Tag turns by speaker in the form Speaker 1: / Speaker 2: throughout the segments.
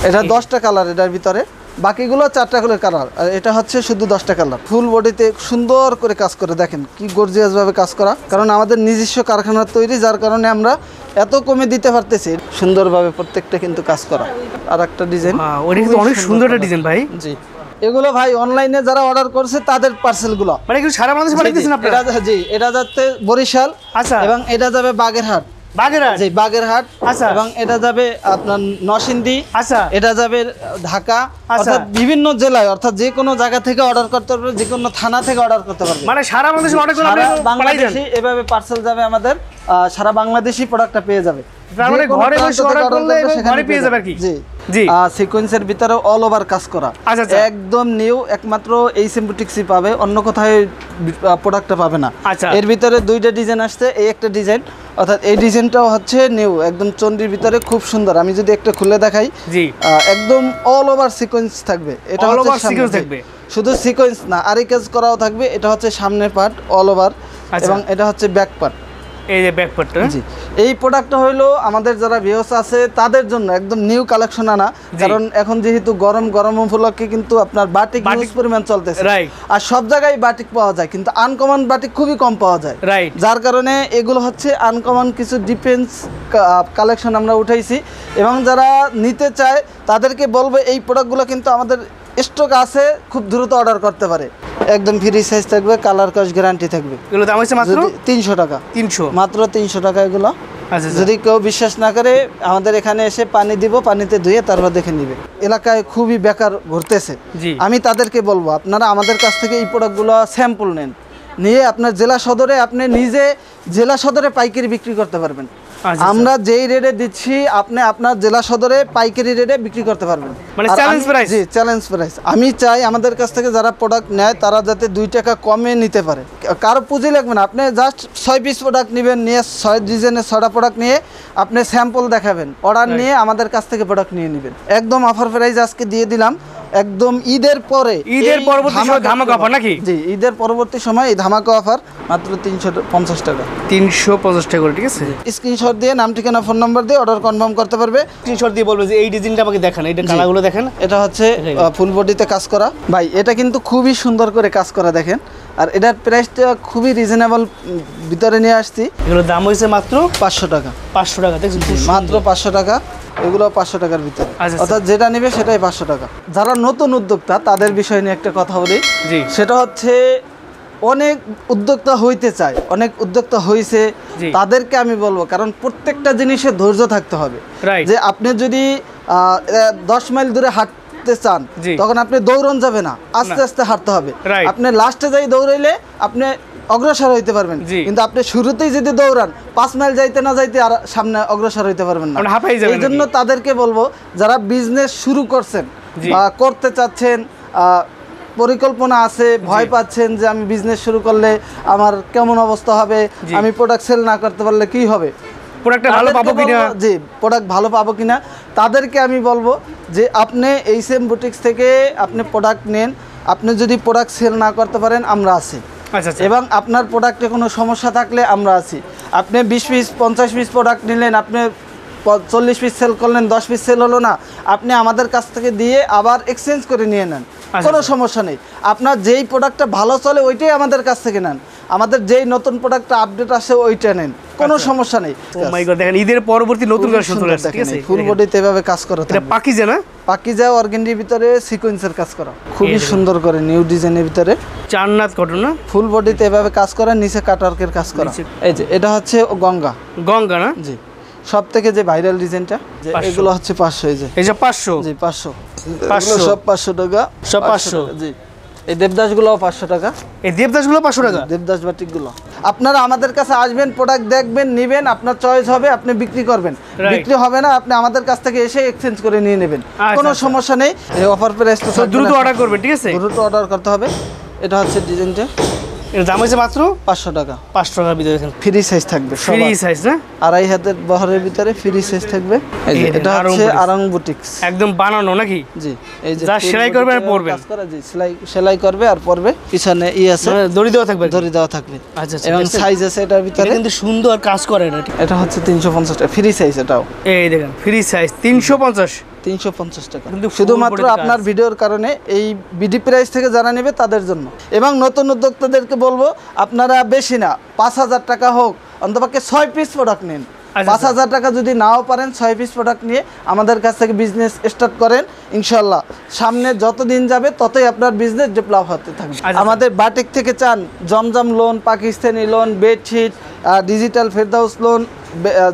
Speaker 1: এটা 10টা কালার এটার ভিতরে, বাকিগুলো 4টা করে কালার, আর এটা হচ্ছে শুধু 10টা কালার। ফুল বডিতে সুন্দর করে কাজ করে, দেখেন কি গর্জিয়াস ভাবে কাজ করা, কারণ আমাদের নিজস্ব কারখানার তৈরি, যার কারণে আমরা এত কমে দিতে পারতেছি। সুন্দরভাবে প্রত্যেকটা কিন্তু কাজ করা। আর একটা ডিজাইন,
Speaker 2: অনেক সুন্দর একটা ডিজাইন ভাই।
Speaker 1: জি, এগুলো ভাই অনলাইনে যারা অর্ডার করছে তাদের পার্সেলগুলো,
Speaker 2: মানে কি সারা বাংলাদেশে পাঠাইতেছেন আপনারা?
Speaker 1: জি, এটা যাচ্ছে বরিশাল,
Speaker 2: আচ্ছা,
Speaker 1: এবং এটা যাবে বাগেরহাট। জি, বাগেরহাট।
Speaker 2: আচ্ছা,
Speaker 1: এবং এটা যাবে আপনার নরসিংদী।
Speaker 2: আচ্ছা,
Speaker 1: এটা যাবে ঢাকা। অর্থাৎ বিভিন্ন জেলায়, অর্থাৎ যে কোনো জায়গা থেকে অর্ডার করতে পারবে, যে কোনো থানা থেকে অর্ডার করতে পারবে।
Speaker 2: মানে সারা বাংলাদেশে অর্ডার করলে আপনি
Speaker 1: বাংলাদেশি এভাবে পার্সেল যাবে আমাদের, সারা বাংলাদেশি প্রোডাক্টটা পেয়ে যাবে।
Speaker 2: মানে ঘরে বসে অর্ডার করলে ঘরে পেয়ে যাবে কি?
Speaker 1: জি জি। সিকোয়েন্সের ভিতরে অল ওভার কাজ করা, একদম নিউ, একমাত্র এইচএম বুটিক্সই পাবে, অন্য কোথায় প্রোডাক্টটা পাবে না। এর ভিতরে 2টা ডিজাইন আসছে, এই একটা ডিজাইন, অর্থাৎ এই ডিজাইনটাও হচ্ছে নিউ, একদম চন্ডির ভিতরে খুব সুন্দর। আমি যদি একটা খুলে দেখাই, একদম অল ওভার সিকোয়েন্স থাকবে। এটা শুধু সিকোয়েন্স না, আরি কাজ করাও থাকবে। এটা হচ্ছে সামনের পার্ট অল ওভার, এবং এটা হচ্ছে ব্যাক পার্ট।
Speaker 2: এই যে ব্যাক পার্টটা,
Speaker 1: জি, এই প্রোডাক্টটা হলো আমাদের যারা ভিউয়ার্স আছে তাদের জন্য একদম নিউ কালেকশন আনা, কারণ এখন যেহেতু গরম উপলক্ষে কিন্তু আপনার বাটিক ইউজ পরিমাণ চলতেছে, আর সব জায়গায় বাটিক পাওয়া যায়, কিন্তু আনকমন বাটিক খুবই কম পাওয়া যায়, যার কারণে এগুলো হচ্ছে আনকমন কিছু ডিফেন্স কালেকশন আমরা উঠাইছি। এবং যারা নিতে চায় তাদেরকে বলবো এই প্রোডাক্টগুলো কিন্তু আমাদের স্টক আছে, খুব দ্রুত অর্ডার করতে পারে। একদম ফ্রি সাইজ থাকবে, কালার কস গ্যারান্টি থাকবে।
Speaker 2: এগুলো দাম হচ্ছে মাত্র
Speaker 1: 300 টাকা।
Speaker 2: 300,
Speaker 1: মাত্র 300 টাকা এগুলো। যদি কেউ বিশ্বাস না করে আমাদের এখানে এসে পানি দিব, পানিতে ধুয়ে তারপর দেখে নিবে। এলাকায় খুবই বেকার ঘুরতেছে, আমি তাদেরকে বলবো আপনারা আমাদের কাছ থেকে এই প্রোডাক্টগুলো স্যাম্পল নেন, নিয়ে আপনার জেলা সদরে আপনি নিজে জেলা সদরে পাইকারি বিক্রি করতে পারবেন। আমরা যেই রেটে দিচ্ছি আপনি আপনার জেলা সদরে পাইকারি রেটে বিক্রি করতে পারবেন,
Speaker 2: মানে চ্যালেঞ্জ প্রাইস।
Speaker 1: জি, চ্যালেঞ্জ প্রাইস। আমি চাই আমাদের কাছ থেকে যারা প্রোডাক্ট নেয় তারা যাতে 2 টাকা কমে নিতে পারে। কারো পুঁজি লাগবে না, আপনি জাস্ট 6 পিস প্রোডাক্ট নেবেন, নিয়ে 6 ডিজাইনের 6টা প্রোডাক্ট নিয়ে আপনি স্যাম্পল দেখাবেন, অর্ডার নিয়ে আমাদের কাছ থেকে প্রোডাক্ট নিয়ে নেবেন। একদম অফার প্রাইস আজকে দিয়ে দিলাম, একদম ঈদের পরে,
Speaker 2: ঈদের পরবর্তী সময় ধামাকা অফার নাকি?
Speaker 1: জি, ঈদের পরবর্তী সময় এই ধামাকা অফার মাত্র 350 টাকা।
Speaker 2: 350 টাকা করে, ঠিক আছে?
Speaker 1: স্ক্রিনশট দিয়ে নাম, ঠিকানা, ফোন নাম্বার দিয়ে অর্ডার কনফার্ম করতে পারবে।
Speaker 2: স্ক্রিনশট দিয়ে বলবে যে এই ডিজাইনটা আমাকে দেখান, এইটা কালারগুলো দেখেন।
Speaker 1: এটা হচ্ছে ফুল বডিতে কাজ করা ভাই, এটা কিন্তু খুবই সুন্দর করে কাজ করা, দেখেন। আর এটার প্রাইসটা খুবই রিজনেবল ভিতরে নিয়ে আসছি।
Speaker 2: এগুলোর দাম হয়েছে মাত্র
Speaker 1: 500 টাকা।
Speaker 2: 500 টাকা, দেখছেন?
Speaker 1: মাত্র 500 টাকা। এগুলো 500 টাকার ভিতরে, অর্থাৎ যেটা নেবে সেটাই 500 টাকা। যারা নতুন উদ্যোক্তা তাদের বিষয় নিয়ে একটা কথা বলি, সেটা হচ্ছে অনেক উদ্যোক্তা হইতে চায়, অনেক উদ্যোক্তা হয়েছে, তাদেরকে আমি বলবো, কারণ প্রত্যেকটা জিনিসে ধৈর্য থাকতে হবে। যে আপনি যদি 10 মাইল দূরে হাঁটতে চান, তখন আপনি দৌড়ন যাবে না, আস্তে আস্তে হাঁটতে হবে। আপনি লাস্টে যাই দৌড়াইলে আপনি অগ্রসর হইতে পারবেন, কিন্তু আপনি শুরুতেই যদি দৌড়ান 5 মাইল যাইতে না যাইতে আর সামনে অগ্রসর হইতে পারবেন না। এই জন্য তাদেরকে বলবো, যারা বিজনেস শুরু করছেন বা করতে চাচ্ছেন, পরিকল্পনা আছে, ভয় পাচ্ছেন যে আমি বিজনেস শুরু করলে আমার কেমন অবস্থা হবে, আমি প্রোডাক্ট সেল না করতে পারলে কি হবে, প্রোডাক্টটা ভালো পাবো কিনা, জি প্রোডাক্ট ভালো পাবো কিনা, তাদেরকে আমি বলবো যে আপনি এইচএম বুটিক্স থেকে আপনি প্রোডাক্ট নেন। আপনি যদি প্রোডাক্ট সেল না করতে পারেন, আমরা আছি। এবং আপনার প্রোডাক্টে কোনো সমস্যা থাকলে আমরা আছি। আপনি 20 পিস 50 পিস প্রোডাক্ট নিলেন, আপনি 40 পিস সেল করলেন, 10 পিস সেল হলো না, আপনি আমাদের কাছ থেকে দিয়ে আবার এক্সচেঞ্জ করে নিয়ে নেন, কোনো সমস্যা নেই। আপনার যেই প্রোডাক্টটা ভালো চলে ওইটাই আমাদের কাছ থেকে নেন, আমাদের যেই নতুন প্রোডাক্টটা আপডেট আসে ওইটা নেন, কোনো সমস্যা নেই।
Speaker 2: ও মাই গড, দেখেন ঈদের পরবর্তী নতুন কালেকশন চলে আসছে, ঠিক আছে?
Speaker 1: ফুল বডিতে এভাবে কাজ করা,
Speaker 2: এটা পাকিজা না?
Speaker 1: পাকিজা অর্গানজির ভিতরে সিকোয়েন্সের কাজ করা, খুবই সুন্দর করে নিউ ডিজাইনের ভিতরে
Speaker 2: চান্নাত কটন না? ফুল
Speaker 1: বডিতে এভাবে কাজ করা, নিচে কাটওয়ার্কের কাজ করা। এই যে এটা হচ্ছে গঙ্গা,
Speaker 2: গঙ্গা না?
Speaker 1: জি, সব থেকে যে ভাইরাল ডিজাইনটা, এগুলো হচ্ছে 500। এই যে 500, জি 500, সব 500 টাকা, সব 500। জি, এই দেবদাসগুলোও 500 টাকা।
Speaker 2: এই দেবদাসগুলো 500 টাকা?
Speaker 1: দেবদাস বাটিকগুলো আপনারা আমাদের কাছে আসবেন, প্রোডাক্ট দেখবেন, নেবেন, আপনার চয়েস হবে, আপনি বিক্রি করবেন, বিক্রি হবে না আপনি আমাদের কাছ থেকে এসে এক্সচেঞ্জ করে নিয়ে নেবেন, কোনো সমস্যা নেই। এই অফার প্রাইস তো
Speaker 2: দ্রুত অর্ডার করবেন, ঠিক আছে?
Speaker 1: দ্রুত অর্ডার করতে হবে। এটা হচ্ছে ডিজাইনটা,
Speaker 2: এর দাম হচ্ছে মাত্র
Speaker 1: 500 টাকা।
Speaker 2: 500 টাকার ভিতরে দেখেন
Speaker 1: ফ্রি সাইজ থাকবে,
Speaker 2: ফ্রি সাইজ না?
Speaker 1: 2.5 হাতের বহরের ভিতরে ফ্রি সাইজ থাকবে। এটা হচ্ছে আরং বুটিক্স,
Speaker 2: একদম বানানো নাকি?
Speaker 1: জি, এই যে
Speaker 2: যা সেলাই করবে আর পরবে,
Speaker 1: কাজ করা, জি সেলাই করবে আর পরবে, পিছনে আছে
Speaker 2: দড়ি দেওয়া থাকবে,
Speaker 1: দড়ি দেওয়া থাকবে।
Speaker 2: আচ্ছা,
Speaker 1: এবং সাইজ আছে এটার ভিতরে,
Speaker 2: কিন্তু সুন্দর কাজ করে না।
Speaker 1: এটা হচ্ছে 350 টাকা ফ্রি সাইজ। এটাও
Speaker 2: এই দেখেন ফ্রি সাইজ 350।
Speaker 1: 350 টাকা
Speaker 2: কিন্তু full
Speaker 1: শুধুমাত্র
Speaker 2: body
Speaker 1: আপনার
Speaker 2: কাজ।
Speaker 1: ভিডিওর কারণে এই বিডি প্রাইস থেকে যারা নেবে তাদের জন্য। এবং নতুন উদ্যোক্তাদেরকে বলবো আপনারা বেশি না 5000 টাকা হোক অন্তপক্ষে 6 পিস প্রোডাক্ট নিন।
Speaker 2: আচ্ছা,
Speaker 1: 5000 টাকা যদি নাও পারেন 6 পিস প্রোডাক্ট নিয়ে আমাদের কাছ থেকে বিজনেস স্টার্ট করেন, ইনশাল্লাহ সামনে যত দিন যাবে ততই আপনার বিজনেস ডেভেলপ হতে থাকবে।
Speaker 2: আচ্ছা।
Speaker 1: আমাদের বাটিক থেকে চান জমজম lawn, Pakistani lawn, bedsheet, digital ফেরদাউস লোন,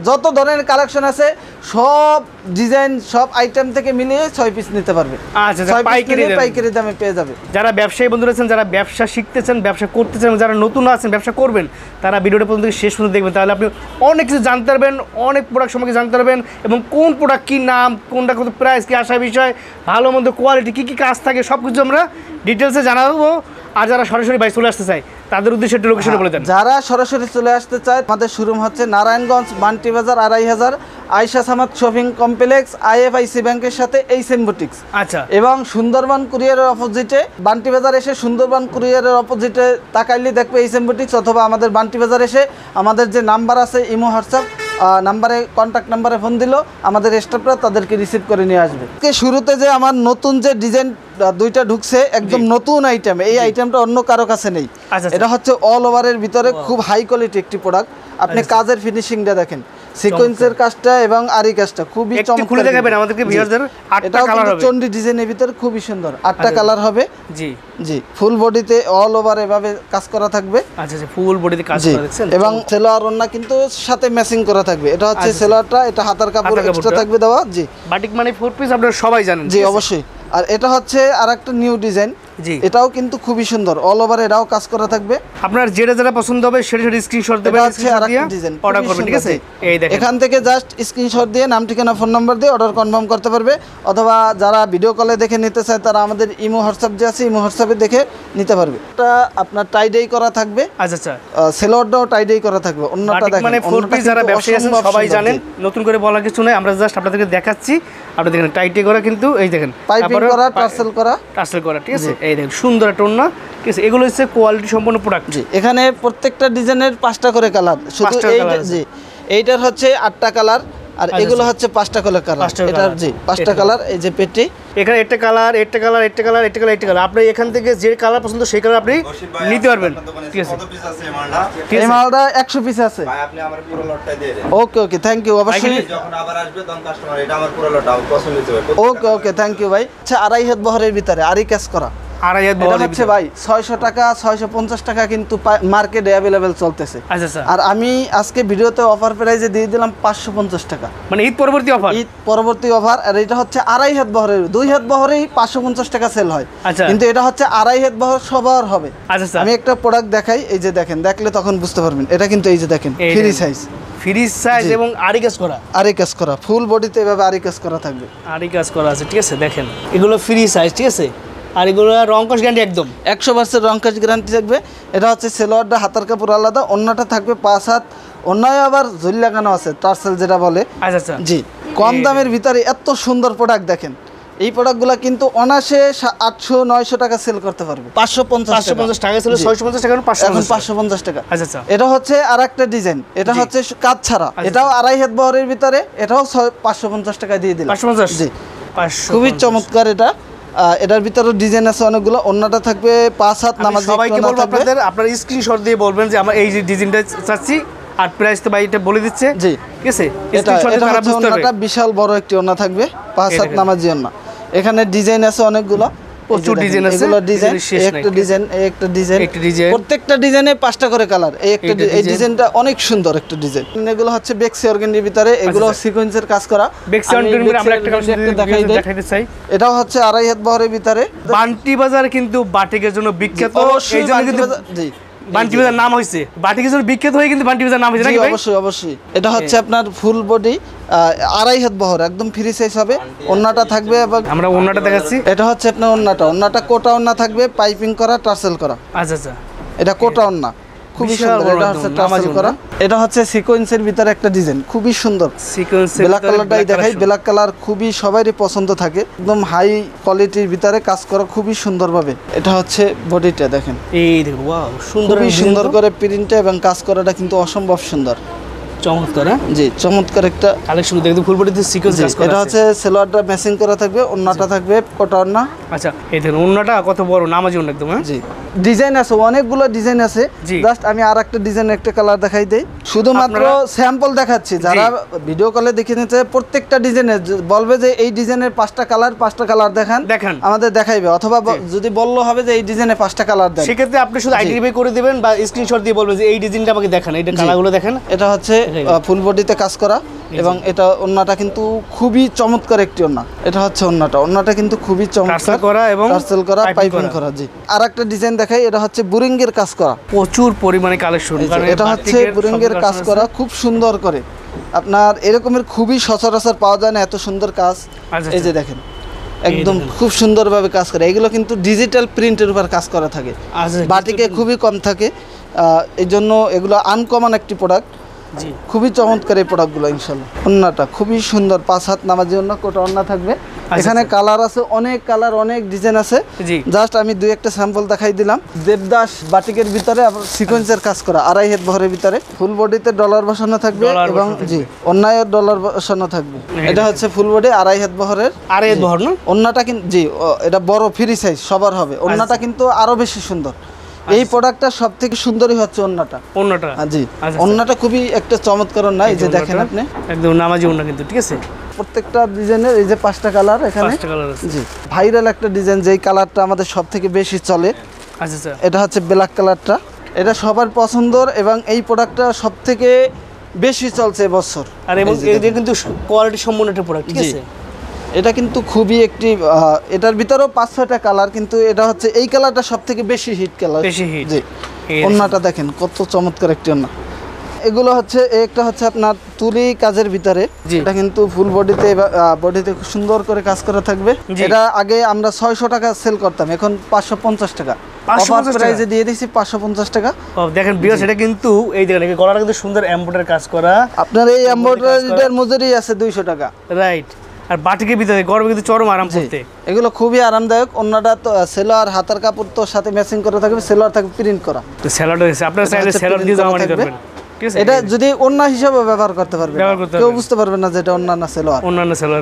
Speaker 1: যত ধরনের কালেকশন আছে সব ডিজাইন সব আইটেম থেকে মিলিয়ে 6 পিস নিতে পারবে।
Speaker 2: আচ্ছা,
Speaker 1: 6 পিস
Speaker 2: পাইকারি
Speaker 1: নিলে
Speaker 2: দামে।
Speaker 1: পাইকারি দামে পেয়ে যাবে।
Speaker 2: যারা ব্যবসায়ী বন্ধুরা আছেন, যারা ব্যবসা শিখতেছেন, ব্যবসা করতেছেন, যারা নতুন আছেন ব্যবসা করবেন, তারা ভিডিওটা পর্যন্ত শেষ পর্যন্ত দেখবেন, তাহলে আপনি অনেক কিছু জানতে পারবেন, অনেক প্রোডাক্ট সম্পর্কে জানতে পারবেন, এবং কোন প্রোডাক্ট কী নাম, কোনটা কত প্রাইস, কী আসা বিষয়, ভালো মন্দ কোয়ালিটি, কী কী কাজ থাকে সব কিছু আমরা ডিটেলসে জানাবো। আর যারা সরাসরি ভাই চলে আসতে চায় তাদের উদ্দেশ্যে একটু লোকেশনে বলে দেন।
Speaker 1: যারা সরাসরি চলে আসতে চায় আমাদের শোরুম হচ্ছে নারায়ণগঞ্জ বান্টি বাজার 2500 Ayesha Samad shopping complex IFIC ব্যাংকের সাথে এইচএম বুটিক্স।
Speaker 2: আচ্ছা,
Speaker 1: এবং সুন্দরবন কুরিয়ারের অপোজিটে বান্টি বাজার এসে সুন্দরবন কুরিয়ারের অপোজিটে তাকাইলে দেখবে এইচএম বুটিক্স, অথবা আমাদের বান্টি বাজার এসে আমাদের যে নাম্বার আছে ইমো হোয়াটসঅ্যাপ নাম্বারে কন্ট্যাক্ট নাম্বারে ফোন দিলেও আমাদের স্টাফরা তাদেরকে রিসিভ করে নিয়ে আসবে। শুরুতে যে আমার নতুন যে ডিজাইন দুইটা ঢুকছে একদম নতুন আইটেম, এই আইটেমটা অন্য কারো কাছে নেই।
Speaker 2: আচ্ছা,
Speaker 1: এটা হচ্ছে অল ওভারের ভিতরে খুব হাই কোয়ালিটি একটি প্রোডাক্ট। আপনি কাজের ফিনিশিংটা দেখেন, সিকোয়েন্সের কাজটা এবং আরি কাজটা খুবই
Speaker 2: একটু
Speaker 1: চমৎকার।
Speaker 2: খুলে দেখাবেন আমাদেরকে ভিউয়ারদের। 8টা
Speaker 1: এটাও
Speaker 2: কালার
Speaker 1: কিন্তু
Speaker 2: হবে।
Speaker 1: চন্ডি ডিজাইনের ভিতরে খুবই সুন্দর, 8টা কালার হবে।
Speaker 2: জি
Speaker 1: জি, ফুল বডিতে অল ওভার এভাবে কাজ করা থাকবে।
Speaker 2: আচ্ছা আচ্ছা, ফুল বডিতে কাজ
Speaker 1: জি,
Speaker 2: করা দেখছেন,
Speaker 1: এবং সেলোয়ার ওড়না কিন্তু সাথে ম্যাচিং করা থাকবে। এটা হচ্ছে
Speaker 2: আচ্ছা।
Speaker 1: সেলোয়ারটা, এটা হাতার কাপড়
Speaker 2: হাতার
Speaker 1: এক্সট্রা
Speaker 2: কাপড়টা।
Speaker 1: থাকবে দেওয়া। জি
Speaker 2: বাটিক মানে 4 পিস আপনারা সবাই জানেন।
Speaker 1: জি
Speaker 2: ঠিক আছে?
Speaker 1: অবশ্যই। আর এটা হচ্ছে আরেকটা নিউ ডিজাইন,
Speaker 2: জি,
Speaker 1: এটাও কিন্তু খুবই সুন্দর, অল ওভার এটাও কাজ করা থাকবে।
Speaker 2: আপনার যেটা যেটা পছন্দ হবে সেটা সেটা স্ক্রিনশট দেবেন,
Speaker 1: এটা হচ্ছে আরেকটা ডিজাইন
Speaker 2: অর্ডার করবেন। ঠিক আছে, এই দেখেন
Speaker 1: এখান থেকে জাস্ট স্ক্রিনশট দিয়ে নাম ঠিকানা ফোন নাম্বার দিয়ে অর্ডার কনফার্ম করতে পারবে, অথবা যারা ভিডিও কলে দেখে নিতে চায় তারা আমাদের ইমো হোয়াটসঅ্যাপ যে আছে ইমো হোয়াটসঅ্যাপে দেখে নিতে পারবে। এটা আপনার টাইডাই করা থাকবে,
Speaker 2: আচ্ছা আচ্ছা।
Speaker 1: সেলোয়ারটাও টাইডাই করা থাকবে। অন্যটা
Speaker 2: বাটিক
Speaker 1: দেখেন,
Speaker 2: মানে 4 পিস যারা ব্যবসায়ী আছেন সবাই জানেন,
Speaker 1: জি।
Speaker 2: নতুন করে বলার কিছু নাই, আমরা জাস্ট আপনাদেরকে দেখাচ্ছি। আপনি দেখেন টাইটে করা, কিন্তু এই দেখেন
Speaker 1: পাইপিং করা, টার্সেল করা,
Speaker 2: টার্সেল করা। ঠিক আছে, এই দেখেন সুন্দর একটা ওড়না। ঠিক আছে, এগুলো হচ্ছে কোয়ালিটি সম্পন্ন প্রোডাক্ট।
Speaker 1: জি, এখানে প্রত্যেকটা ডিজাইনের 5টা করে কালার, শুধু
Speaker 2: 5টা
Speaker 1: এই
Speaker 2: colour আছে।
Speaker 1: জি এইটার হচ্ছে 8টা কালার, আর
Speaker 2: আচ্ছা,
Speaker 1: এগুলো
Speaker 2: আচ্ছা।
Speaker 1: হচ্ছে 5টা করে কালার।
Speaker 2: 5টা
Speaker 1: এটার
Speaker 2: colour।
Speaker 1: জি 5টা
Speaker 2: এটা।
Speaker 1: কালার। এই যে পেটি
Speaker 2: এখানে একটা কালার, একটা কালার, একটা কালার, একটা কালার, একটা কালার, আপনি এখান থেকে যে কালার পছন্দ সেই কালার আপনি নিতে পারবেন। ঠিক আছে, ঠিক
Speaker 1: এই
Speaker 2: আছে।
Speaker 1: মালটা 100 পিস আছে।
Speaker 3: ভাই আপনি আমার পুরো লটটাই দিয়ে দেন।
Speaker 1: ওকে ওকে, থ্যাংক ইউ। অবশ্যই
Speaker 3: যখন আবার আসবে তখন কাস্টমার এটা আমার পুরো লটটা পছন্দ হতে হবে।
Speaker 1: ওকে ওকে, থ্যাংক ইউ ভাই। আচ্ছা, 2.5 বহরের ভিতরে আরি কাজ করা,
Speaker 2: 2.5
Speaker 1: এটা
Speaker 2: বহরের
Speaker 1: হচ্ছে
Speaker 2: ভিতরে।
Speaker 1: ভাই 600 টাকা 650 টাকা কিন্তু মার্কেটে অ্যাভেলেবেল চলতেছে।
Speaker 2: আচ্ছা আচ্ছা,
Speaker 1: আর আমি আজকে ভিডিওতে অফার প্রাইসে দিয়ে দিলাম 550 টাকা,
Speaker 2: মানে ঈদ পরবর্তী অফার।
Speaker 1: ঈদ পরবর্তী অফার। আর এটা হচ্ছে 2.5 হাত বহরের, 2 হাত বহরেই 550 টাকা সেল হয়,
Speaker 2: আচ্ছা।
Speaker 1: কিন্তু এটা হচ্ছে 2.5 হাত বহর সবার হবে।
Speaker 2: আচ্ছা আচ্ছা,
Speaker 1: আমি একটা প্রোডাক্ট দেখাই, এই যে দেখেন, দেখলে তখন বুঝতে পারবেন। এটা কিন্তু এই যে দেখেন
Speaker 2: এই
Speaker 1: ফ্রি
Speaker 2: দেখেন।
Speaker 1: সাইজ,
Speaker 2: ফ্রি সাইজ
Speaker 1: জি।
Speaker 2: এবং আরি কাজ করা।
Speaker 1: আরি কাজ করা, ফুল বডিতে এভাবে আরি কাজ করা থাকবে।
Speaker 2: আরি কাজ করা আছে। ঠিক আছে, দেখেন এগুলো ফ্রি সাইজ। ঠিক আছে, আর এগুলো রং কস গ্যারান্টি একদম
Speaker 1: 100% রং কাজ গ্যারান্টি থাকবে। এটা হচ্ছে সেলোয়ারটা, হাতার কাপড় আলাদা, অন্যটা থাকবে 5 হাত, অন্যায় আবার ঝুল লাগানো আছে, টার্সেল যেটা বলে।
Speaker 2: আচ্ছা আচ্ছা,
Speaker 1: জি, কম দামের ভিতরে এত সুন্দর প্রোডাক্ট দেখেন। এই প্রোডাক্টগুলো কিন্তু অনাসে 800-900 টাকা সেল করতে পারবে।
Speaker 2: 550 টাকা ছিল,
Speaker 1: জি।
Speaker 2: 650 টাকা,
Speaker 1: এখন
Speaker 2: 550
Speaker 1: টাকা।
Speaker 2: আচ্ছা আচ্ছা,
Speaker 1: এটা হচ্ছে আর একটা ডিজাইন, এটা
Speaker 2: জি।
Speaker 1: হচ্ছে কাজ ছাড়া,
Speaker 2: আচ্ছা,
Speaker 1: এটাও 2.5 হাত বহরের ভিতরে, এটাও 550 টাকা দিয়ে দিলাম।
Speaker 2: 550
Speaker 1: জি,
Speaker 2: 550
Speaker 1: খুবই চমৎকার এটা। এটার ভিতরে ডিজাইন আছে অনেকগুলো। অন্যটা থাকবে 5 হাত,
Speaker 2: আমি
Speaker 1: নামাজি
Speaker 2: সবাইকে
Speaker 1: ওড়না
Speaker 2: বলবো
Speaker 1: থাকবে।
Speaker 2: আপনাদের আপনার স্ক্রিনশট দিয়ে বলবেন যে আমরা এই যে ডিজাইনটা চাচ্ছি, আর প্রাইস তো ভাই এটা বলে দিচ্ছে।
Speaker 1: জি,
Speaker 2: ঠিক আছে,
Speaker 1: এটা
Speaker 2: স্ক্রিনশট দিয়ে তারা
Speaker 1: হচ্ছে
Speaker 2: বুঝতে
Speaker 1: ওড়নাটা
Speaker 2: পারবে।
Speaker 1: বিশাল বড় একটি ওড়না থাকবে, 5 হাত
Speaker 2: দেখেন।
Speaker 1: নামাজি ওড়না। এখানে ডিজাইন আছে অনেকগুলো,
Speaker 2: প্রচুর
Speaker 1: এই যে
Speaker 2: ডিজাইন
Speaker 1: দেখেন,
Speaker 2: আছে,
Speaker 1: এগুলো ডিজাইন,
Speaker 2: ডিজাইনের শেষ নাই।
Speaker 1: একটা ডিজাইন, একটা ডিজাইন,
Speaker 2: একটা ডিজাইন,
Speaker 1: প্রত্যেকটা ডিজাইনে 5টা করে কালার। এই একটা
Speaker 2: এইটা
Speaker 1: এই
Speaker 2: ডিজাইন।
Speaker 1: ডিজাইনটা অনেক সুন্দর একটা ডিজাইন। এগুলো হচ্ছে বেক্সি অর্গানজির ভিতরে, এগুলো
Speaker 2: আচ্ছা।
Speaker 1: সিকোয়েন্সের কাজ করা।
Speaker 2: বেক্সি
Speaker 1: আমি
Speaker 2: অর্গানজি আমরা
Speaker 1: বেক্সি
Speaker 2: একটা কাজ
Speaker 1: অর্গানজি একটা দেখাই দেই।
Speaker 2: দেখাইতে চাই।
Speaker 1: এটাও হচ্ছে 2.5 হাত বহরের ভিতরে।
Speaker 2: বান্টি বাজার কিন্তু বাটিকের জন্য বিখ্যাত।
Speaker 1: অবশ্যই
Speaker 2: এই জন্য
Speaker 1: বান্টি
Speaker 2: কিন্তু
Speaker 1: বাজার- জি
Speaker 2: বান্টি বাজার নাম হয়েছে, বাটিকের জন্য বিখ্যাত হয়ে কিন্তু বান্টি বাজার নাম হয়েছে
Speaker 1: জি,
Speaker 2: নাকি ভাই?
Speaker 1: অবশ্যই অবশ্যই। এটা হচ্ছে আপনার ফুল বডি 2.5 হাত বহর, একদম ফ্রি সাইজ হবে। ওড়নাটা থাকবে এবং
Speaker 2: আমরা ওড়নাটা দেখাচ্ছি।
Speaker 1: এটা হচ্ছে আপনার ওড়নাটা কোটা ওড়না থাকবে, পাইপিং করা, টার্সেল করা।
Speaker 2: আচ্ছা আচ্ছা,
Speaker 1: এটা কোটা ওড়না, খুবই
Speaker 2: বিশাল
Speaker 1: সুন্দর।
Speaker 2: বড়
Speaker 1: এটা
Speaker 2: একদম,
Speaker 1: হচ্ছে
Speaker 2: নামাজি
Speaker 1: টার্সেল করা।
Speaker 2: ওড়না।
Speaker 1: এটা হচ্ছে সিকোয়েন্সের ভিতরে একটা ডিজাইন, খুবই সুন্দর।
Speaker 2: সিকোয়েন্সের
Speaker 1: ব্ল্যাক কালারটাই দেখাই, ব্ল্যাক কালার খুবই সবারই পছন্দ থাকে, একদম হাই কোয়ালিটির ভিতরে কাজ করা খুবই সুন্দরভাবে। এটা হচ্ছে বডিটা দেখেন,
Speaker 2: এই দেখো, ওয়াও, সুন্দর
Speaker 1: খুবই
Speaker 2: একটা
Speaker 1: সুন্দর
Speaker 2: ডিজাইন তো।
Speaker 1: করে প্রিন্টটা এবং কাজ করাটা কিন্তু অসম্ভব সুন্দর।
Speaker 2: চমৎকার।
Speaker 1: জি, চমৎকার একটা
Speaker 2: কালেকশন দেখতে ফুল বডিতে সিকোয়েন্স কাজ করা
Speaker 1: এটা
Speaker 2: আছে।
Speaker 1: হচ্ছে সেলোয়ারটা ম্যাচিং করা থাকবে, ওন্নাটা থাকবে কোটা ওন্না।
Speaker 2: আচ্ছা, এই দেখুন ওন্নাটা কত বড়, নামাজি ওন্না একদম। হ্যাঁ
Speaker 1: জি, ডিজাইন আছে, অনেকগুলো ডিজাইন আছে।
Speaker 2: জি।
Speaker 1: জাস্ট আমি আর একটা ডিজাইন একটা কালার দেখাই দেই, শুধুমাত্র স্যাম্পল দেখাচ্ছি। যারা ভিডিও কলে দেখে নিতে প্রত্যেকটা ডিজাইনের বলবে যে এই ডিজাইনের 5টা কালার দেখান, আমাদের দেখাইবে। অথবা যদি বললো হবে যে এই ডিজাইনের 5টা কালার দেন,
Speaker 2: সেক্ষেত্রে আপনি শুধু আইডেন্টিফাই করে দিবেন বা স্ক্রিনশট দিয়ে বলবেন যে এই ডিজাইনটা আমাকে দেখান, এইটা কালারগুলো দেখেন।
Speaker 1: এটা হচ্ছে ফুল বডিতে কাজ করা এবং এটা ওন্নাটা কিন্তু খুবই চমৎকার একটি ওন্না। এটা হচ্ছে ওন্নাটা কিন্তু খুবই চমৎকার
Speaker 2: করা এবং
Speaker 1: টার্সেল করা, পাইপিং করা। জি, আর একটা ডিজাইন দেখাই, এটা হচ্ছে বুরিঙ্গের কাজ করা,
Speaker 2: প্রচুর পরিমাণে কালেকশন।
Speaker 1: এটা হচ্ছে বুরিঙ্গের কাজ করা খুব সুন্দর করে। আপনার এরকমের খুবই সচরাচর পাওয়া যায় না এত সুন্দর কাজ। এই যে দেখেন, একদম খুব সুন্দরভাবে কাজ করে। এগুলো কিন্তু ডিজিটাল প্রিন্টের উপর কাজ করা থাকে, বাটিকে খুবই কম থাকে। এই জন্য এগুলো আনকমন একটি প্রোডাক্ট।
Speaker 2: জি,
Speaker 1: খুবই চমৎকার এই প্রোডাক্টগুলো ইনশাল্লাহ। ওন্নাটা খুবই সুন্দর, 5 হাত নামাজি ওন্না, কোটা ওন্না থাকবে। এখানে কালার আছে, অনেক কালার, অনেক ডিজাইন আছে। জাস্ট আমি 2-1টা স্যাম্পল দেখাই দিলাম। দেবদাস বাটিকের ভিতরে সিকোয়েন্সের কাজ করা, 2.5 হাত বহরের ভিতরে, ফুল বডিতে ডলার বসানো থাকবে এবং জি অন্যায় ডলার বসানো থাকবে। এটা হচ্ছে ফুল বডি 2.5 হাত বহরের,
Speaker 2: 2.5 হাত বহর না?
Speaker 1: ওন্নাটা কিন্তু জি এটা বড় ফ্রি সাইজ সবার হবে। ওন্নাটা কিন্তু আরো বেশি সুন্দর। এই প্রোডাক্টটা সবথেকে সুন্দরই হচ্ছে ওন্নাটা। জি, ওন্নাটা খুবই একটা চমৎকার ওন্না। এই যে দেখেন আপনি,
Speaker 2: একদম নামাজি ওন্না কিন্তু, ঠিক আছে।
Speaker 1: প্রত্যেকটা ডিজাইনের এই যে 5টা কালার এখানে। জি, ভাইরাল একটা ডিজাইন, যেই কালারটা আমাদের সবথেকে বেশি চলে।
Speaker 2: আচ্ছা,
Speaker 1: এটা হচ্ছে ব্ল্যাক কালারটা, এটা সবার পছন্দের এবং এই প্রোডাক্টটা সবথেকে বেশি চলছে এবছর।
Speaker 2: আর এবং এটা কিন্তু কোয়ালিটি সম্পন্ন একটা প্রোডাক্ট, ঠিক আছে।
Speaker 1: এটা কিন্তু খুবই একটি এটার ভিতরেও 5-6টা কালার, কিন্তু এটা হচ্ছে এই কালারটা সবথেকে বেশি হিট কালার, বেশি হিট। জি, ওন্নাটা দেখেন কত চমৎকার একটি ওন্না। এগুলো হচ্ছে একটা হচ্ছে আপনার তুলি কাজের ভিতরে, এটা কিন্তু ফুল বডিতে খুব সুন্দর করে কাজ করা থাকবে। এটা আগে আমরা 600 টাকা সেল করতাম, এখন 550 টাকা অফার প্রাইসে দিয়ে দিয়েছি, 550 টাকা।
Speaker 2: দেখেন ভিউয়ার্স, এটা কিন্তু এই দেখেন গলাটা কিন্তু সুন্দর এমব্রয়ডারি কাজ করা।
Speaker 1: আপনার এই এমব্রয়ডারিটার মজুরি আছে 200 টাকা,
Speaker 2: রাইট। আর বাটিকের ভিতরে গরমে কিন্তু চরম আরাম করতে
Speaker 1: এগুলো খুবই আরামদায়ক। অন্যটা তো সেলোয়ার হাতার কাপড় তো সাথে ম্যাচিং করে থাকবে, সেলোয়ার থাকবে প্রিন্ট করা।
Speaker 2: তো সেলোয়ার আছে, আপনারা চাইলে সেলোয়ার দিয়ে জামা নিতে পারবেন।
Speaker 1: এটা যদি ওন্না হিসেবে ব্যবহার করতে পারবে, কেউ বুঝতে পারবে না যে এটা অন্যান্য সেলোয়ার,